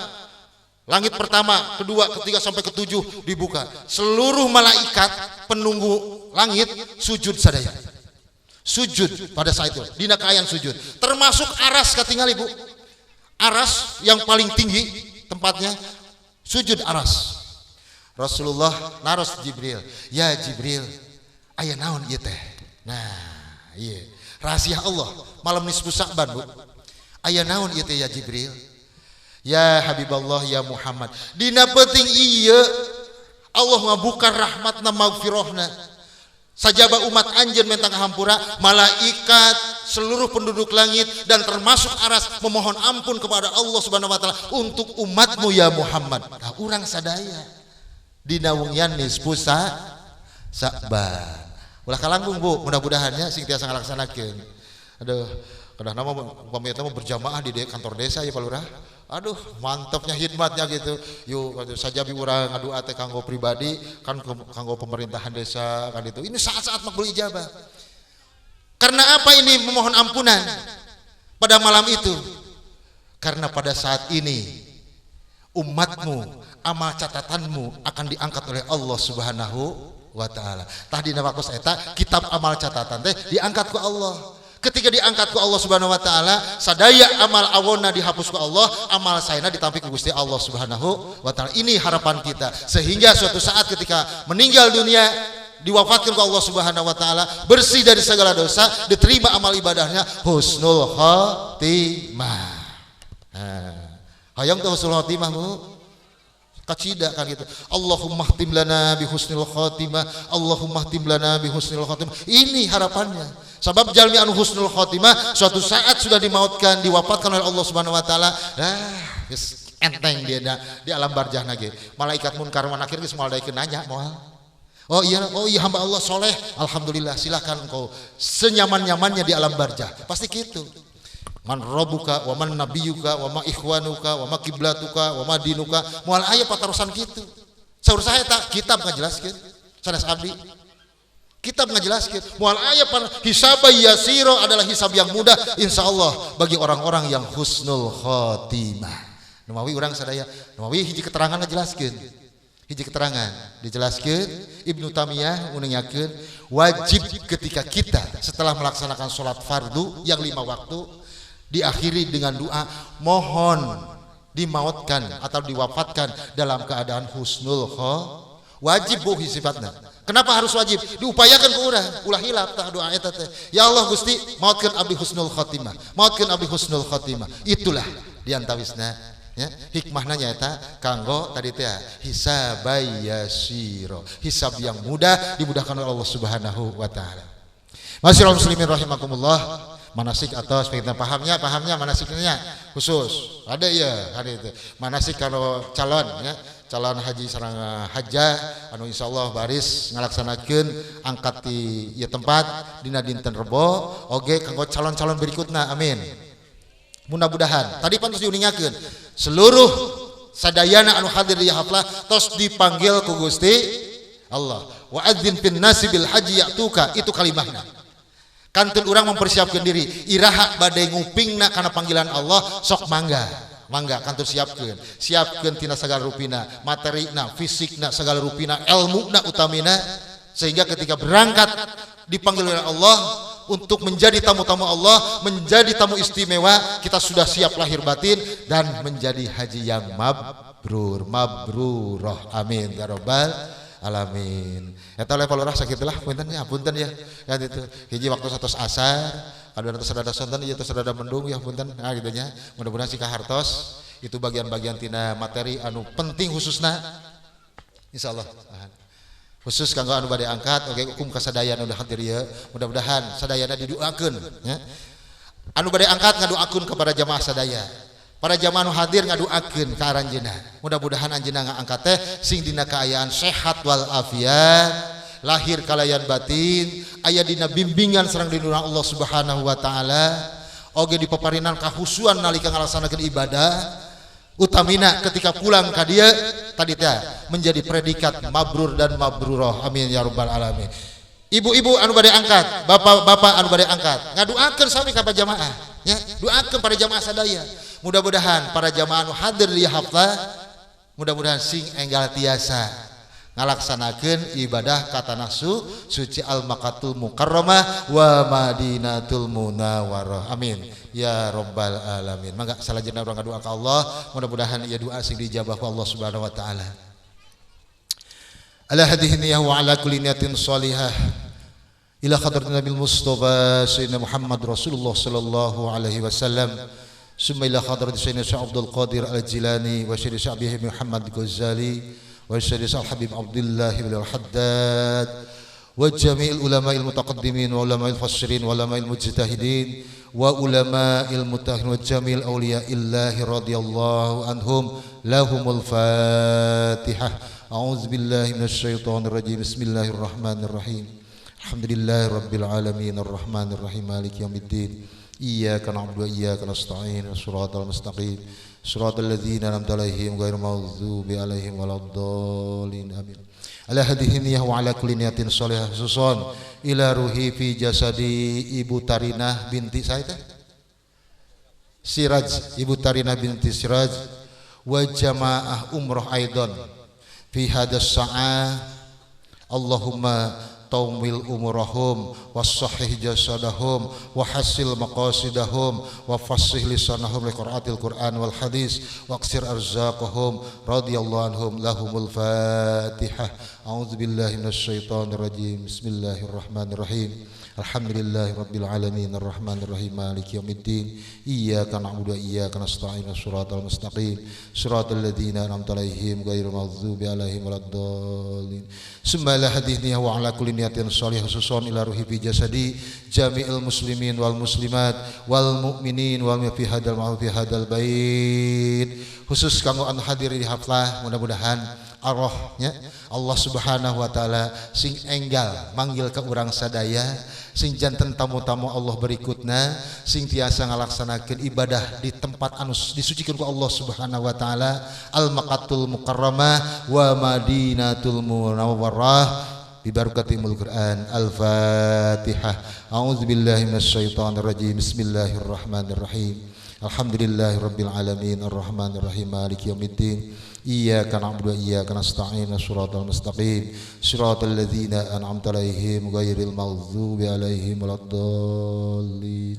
Langit pertama, kedua, ketiga sampai ketujuh dibuka. Seluruh malaikat penunggu langit sujud sadaya. Sujud pada saat itu, dina kaayaan sujud. Termasuk aras katingal ibu. Aras yang paling tinggi tempatnya sujud aras. Rasulullah naros Jibril. Ya Jibril, aya naon ieu teh? Nah, iya. Rahasia Allah malam nisfu Sa'ban, Bu. Aya naon ieu teh ya Jibril? Ya Habiballah ya Muhammad. Dina penting iya Allah ngabuka rahmatna maghfirahna. Sajaba umat anjeun mentang hampura, malaikat seluruh penduduk langit dan termasuk aras memohon ampun kepada Allah Subhanahu wa taala untuk umatmu ya Muhammad. Nah, urang sadaya dina wengian nisfu Sa'ban. Ulah kalanggung Bu, mudah-mudahannya sing tiasa ngalaksanakeun. Aduh, kadang nama pamit nama berjamaah di kantor desa ya Pak Lurah. Aduh, mantapnya hikmatnya gitu. Yuk sajabi urang ngadu ate kanggo pribadi kan kanggo pemerintahan desa kan itu. Ini saat-saat makbul ijabah. Karena apa ini memohon ampunan pada malam itu? Karena pada saat ini umatmu, amal catatanmu akan diangkat oleh Allah Subhanahu wa taala. Tah dina waktu eta kitab amal catatan teh diangkat ku Allah. Ketika diangkat ku Allah Subhanahu wa taala, sadaya amal awonna dihapus ku Allah, amal sayana ditampi ku Gusti Allah Subhanahu wa taala. Ini harapan kita. Sehingga suatu saat ketika meninggal dunia diwafatkan ku Allah Subhanahu wa taala, bersih dari segala dosa, diterima amal ibadahnya, husnul khotimah. Hayang tuh husnul khotimah, Bu. Kacida kan gitu. Allahumma khtim lana bi husnil khotimah, Allahumma khtim lana bi husnil khotimah. Ini harapannya. Sebab jalmi anu husnul khotimah suatu saat sudah dimautkan, diwafatkan oleh Allah Subhanahu wa taala. Enteng dia di alam barzah ge. Malaikat munkar wa nakir geus moal daekeun nanya moal. Oh iya hamba Allah soleh, alhamdulillah, silahkan engkau senyaman-nyamannya di alam barzah. Pasti gitu. Man rabbuka wa man nabiyuka wa ma ikhwanuka wa ma kiblatuka wa ma dinuka. Moal aya patarusan kitu. Saur saya tak kitab ngajelaskeun. Sanes abdi. Kitab ngajelaskeun. Moal aya hisab yasiro adalah hisab yang mudah insyaallah bagi orang-orang yang husnul khotimah. Numawi urang sadaya, numawi hiji keterangan ngajelaskeun. Hiji keterangan dijelaskeun Ibnu Taimiyah ngunyakeun wajib ketika kita setelah melaksanakan sholat fardu yang 5 waktu diakhiri dengan doa mohon dimautkan atau diwafatkan dalam keadaan husnul khotimah. Wajib Bu sifatna. Kenapa harus wajib? Diupayakan ke urang, ulah hilap tah doa eta teh. Ya Allah Gusti, mautkeun abdi husnul khotimah. Mautkeun abdi husnul khotimah. Itulah diantawisna ya, hikmahna nyaeta kanggo tadi teh hisabay yasiro. Hisab yang mudah dimudahkan oleh Allah Subhanahu wa taala. Masyiral muslimin rahimakumullah. Manasik atau kita pahamnya manasiknya khusus ada ya hari itu manasik kalau calon ya calon haji sareng hajjah anu insyaallah baris ngalaksanakeun angkat di ieu tempat dina dinten Rebo oge kanggo calon-calon berikutna amin. Mudah-mudahan tadi pantos diuningakeun seluruh sadayana anu hadir di haflah tos dipanggil ku Gusti Allah wa adzin fin nasi bil haji ya'tuka itu kalimahna. Kantun urang mempersiapkan diri iraha bade ngupingna karena panggilan Allah sok mangga kantun siapkeun tina sagala rupina materina fisikna sagala rupina ilmuna utamina sehingga ketika berangkat dipanggil oleh Allah untuk menjadi tamu-tamu Allah menjadi tamu istimewa kita sudah siap lahir batin dan menjadi haji yang mabrurah amin ya rabbal alamin. Eta level urang sakitulah punten ya punten ya. Kan itu hiji waktu satos asar, kadang sadada sonten ieu teh sadada mendung ya punten. Nah kitu nya. Mudah-mudahan si kahartos itu bagian-bagian tina materi anu penting khususna insyaallah. Khusus kanggo anu bade angkat oge hukum kasadayana udah hadir ieu. Mudah-mudahan sadayana didoakeun ya. Anu bade angkat ngadoakeun kepada jamaah sadaya. Para jamaah hadir ngaduakeun ka aranjeunna. Mudah-mudahan anjeunna ngaangkat teh sing dina kaayaan sehat wal afiat, lahir kalayan batin, aya dina bimbingan sareng dinurang Allah Subhanahu wa taala, oge dipaparinan kahusuan nalika ngalaksanakeun ibadah. Utamina ketika pulang ka dieu tadi teh menjadi predikat mabrur dan mabrurah. Amin ya rabbal alamin. Ibu-ibu anu bade angkat, bapak-bapak anu bade angkat, ngaduakeun sami ka jamaah, ya, doakeun para jamaah sadaya. Mudah-mudahan para jamaah anu hadir di haflah mudah-mudahan sing enggal tiasa ngalaksanakeun ibadah ka tanah suci al-Makkahul Mukarramah wa Madinatul Munawwarah. Amin ya rabbal alamin. Mangga salajengna urang ngadoa ka Allah, mudah-mudahan ieu doa sing dijabah ku Allah Subhanahu wa taala. Ala hadhihi wa ala kulli niyatin shalihah ila hadratin Nabil Mustafa Sayyidina Muhammad Rasulullah sallallahu alaihi wasallam. Summa ila hadratin Sayyidina Syekh Abdul Qadir Al-Jilani wa Sayyidina Syekh Abi Muhammad Ghazali wa Sayyidina Al-Habib Abdullah bin Al-Haddad wa jami'il ulama'il mutaqaddimin wa ulama'il mufassirin wa ulama'il mujtahidin wa ulama'il mutahhin wa jami'il awliya'illahi radhiyallahu anhum lahumul Fatihah. A'udzu billahi minasy syaithanir rajim. Bismillahirrahmanirrahim. Alhamdulillahi rabbil alamin arrahmanir rahim maliki yaumiddin iyyaka na'budu wa iyyaka nasta'in shiratal mustaqim shiratal ladzina an'amta 'alaihim ghairil maghdubi 'alaihim waladdallin amin. Ala hadhihi niyyah wa ala kulli niyatin shalihah susun ila ruhi fi jasadi Ibu Tarinah binti Said Siraj, Ibu Tarinah binti Siraj wa jamaah umrah aidan fi hadas sa'a. Allahumma tawmil umurahum wassahih jasadahum wa hasil maqasidahum wa fassih lisanahum liqiraatil Qur'an wal hadis wa aksir arzaqahum radhiyallahu anhum lahumul Fatihah. A'udzu billahi minasy syaithanir rajim. Bismillahirrahmanirrahim. Alhamdulillahi rabbil alamin arrahmanir rahim maliki yaumiddin iyyaka na'budu wa iyyaka nasta'in shiratal mustaqim shiratal ladzina an'amta 'alaihim ghairil maghdubi 'alaihim waladdallin. Summa la hadithni wa ala kulli niyatin shalihah susun ila ruhi fi jasadi jami'il muslimin wal muslimat wal mu'minin wal fi hadal bait. Khusus kanggo anu hadir di haflah, mudah-mudahan arwahnya Allah Subhanahu wa taala sing enggal manggil ka urang sadaya, sing janten tamu-tamu Allah berikutna, sing tiasa ngalaksanakeun ibadah di tempat anu disucikeun ku Allah Subhanahu wa taala al-Makkahul Mukarramah wa Madinatul Munawwarah bi barakatil Quran. Al-Fatihah. A'udzu billahi minasy syaithanir rajim. Bismillahirrahmanirrahim. Alhamdulillahi rabbil alamin arrahmanir rahim maliki yaumiddin iyyaka na'budu wa iyyaka nasta'in shiratal mustaqim shiratal ladzina an'amta 'alaihim ghairil maghdubi 'alaihim waladdallin.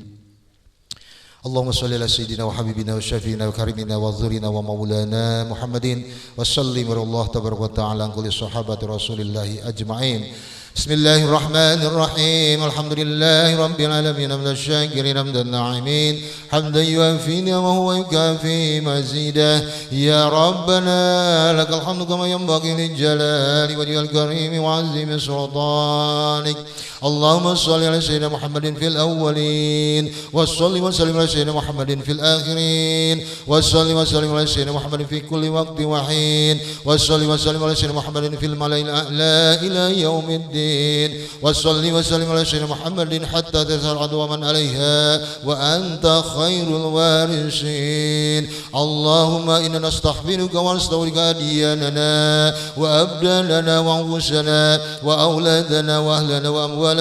Allahumma shalli ala sayyidina wa habibina wa syafiina wa karimina wa dzurina wa maulana Muhammadin wa sallim Allah tabaraka wa ta'ala an kulli sahabati Rasulillah ajma'in. Bismillahirrahmanirrahim. Alhamdulillahi rabbil alamin hamdan syakirin hamdan na'imin hamdan yuwafi ni'amahu wa yukafi mazidah. Ya Rabbana lakal hamdu kama yanbaghi lil jalali wajhil karim wa 'azimi sultanik. Allahumma shalli ala sayyidina Muhammadin fil awwalin wa shalli wa sallim ala sayyidina Muhammadin fil akhirin wa shalli wa sallim ala sayyidina Muhammadin fi kulli waqtin wa hin wa shalli wa sallim ala sayyidina Muhammadin fil mala'il a'la ila yaumiddin wa shalli wa sallim ala sayyidina Muhammadin hatta tasal adwa man 'alaiha wa anta khairul warisin. Allahumma inna nastahfiruka wa nastawrika diyanana wa abdalana wa anfusana wa auladana wa ahlana wa amwalana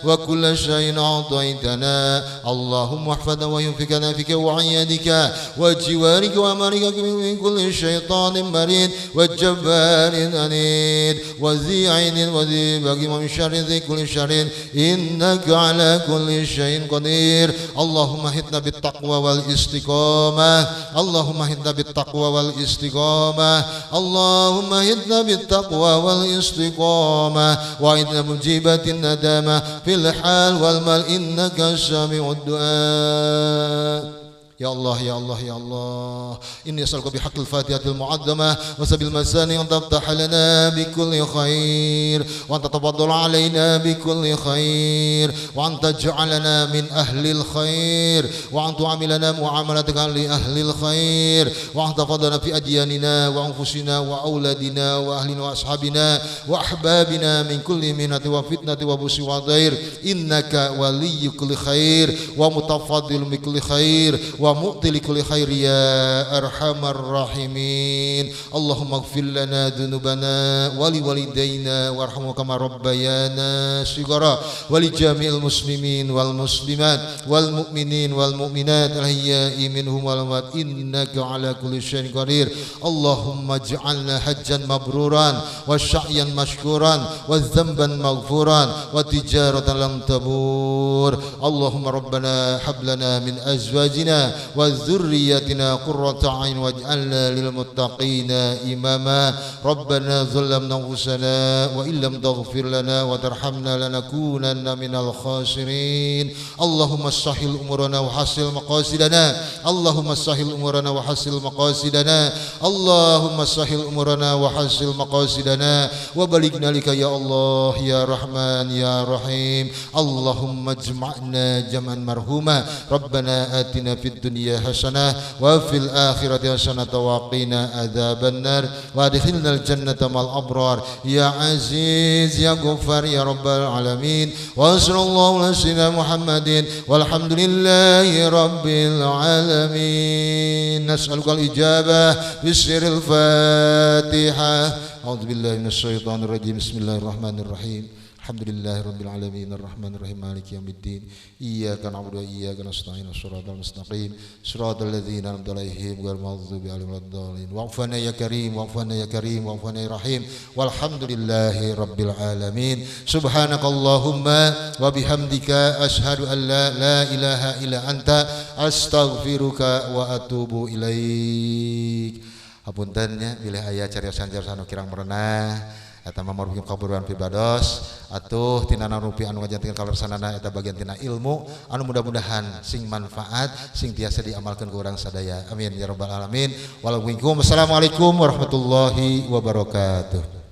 wa kulla shay'in a'taytana. Allahumma ihfadna wa yunfikana fika wa 'iyadika wa jiwarika wa amarika min kulli shaytanin marid wa jabbarin anid wa zi'inin wa zibagin wa min syarri kulli syarrin innaka 'ala kulli shay'in qadir. Allahumma hidna bit taqwa wal istiqamah. Allahumma hidna bit taqwa wal istiqamah. Allahumma hidna bit taqwa wal istiqamah wa hidna mujibatin nadama fil hal wal mal innaka sami'ud du'a. Ya Allah, ya Allah, ya Allah, inni as'aluka bihaqqil fatihatil mu'azzamah wa sabil masani an taftah lana bi kulli khair wa anta tafaddal alaina bi kulli khair wa anta taj'alana min ahlil khair wa anta tu'amilana mu'amalataka li ahlil khair wa anta fadlana fi adyanina wa anfusina wa auladina wa ahlina wa ashabina wa ahbabina min kulli minati wa fitnati wa busi wa dhair innaka waliyyu kulli khair wa mutafaddil bi kulli khair wa mu'ti likulli khair ya arhamar rahimin. Allahumma ighfir lana dzunubana wa liwalidayna warhamhum kama rabbayana shighara wa li jami'il muslimin wal muslimat wal mu'minin wal mu'minat al ahya'i minhum wal amwat innaka ala kulli syai'in qadir. Allahumma ij'alna hajjan mabruran wa sya'yan mashkuran wa dzamban maghfuran wa tijaratan lam tabur. Allahumma rabbana hab lana min azwajina wa dhurriyyatina qurrata a'yun waj'alna lil muttaqina imama. Rabbana zalamna anfusana wa illam taghfir lana wa tarhamna lanakunanna minal khasirin. Allahumma sahhil umurana wa hasil maqasidana. Allahumma sahhil umurana wa hasil maqasidana. Allahumma sahhil umurana wa hasil maqasidana wa balighna lika ya Allah ya Rahman ya Rahim. Allahumma ijma'na jam'an marhuma. Rabbana atina fid dunya hasanah wa fil akhirati hasanah wa qina adzabannar wa adkhilnal jannata mal abrar ya aziz ya ghaffar ya rabbal alamin. Wa sallallahu ala sayyidina Muhammadin walhamdulillahi rabbil alamin. Nas'aluka al-ijabah bisirril Fatihah. A'udzu billahi minasyaitonir rajim. Bismillahirrahmanirrahim. Alhamdulillahi rabbil alamin arrahmanir rahim maliki yaumiddin. Iyyaka na'budu wa iyyaka nasta'in shiratal mustaqim shiratal ladzina an'amta 'alaihim ghairil maghdubi 'alaihim waladdallin. Wa'fana ya karim wa'fana ya karim wa'fana ya rahim. Walhamdulillahi rabbil alamin. Subhanakallahumma wa bihamdika asyhadu an la ilaha illa anta astaghfiruka wa atubu ilaik. Hapuntennya bilih aya cariosan-cariosan anu kirang merenah eta mamorhum kaburuan pibados atuh tina rupi anu ngajantenkeun kaleksanana eta bagian tina ilmu anu mudah-mudahan sing manfaat sing tiasa diamalkeun ku urang sadaya. Amin ya rabbal alamin. Wassalamualaikum warahmatullahi wabarakatuh.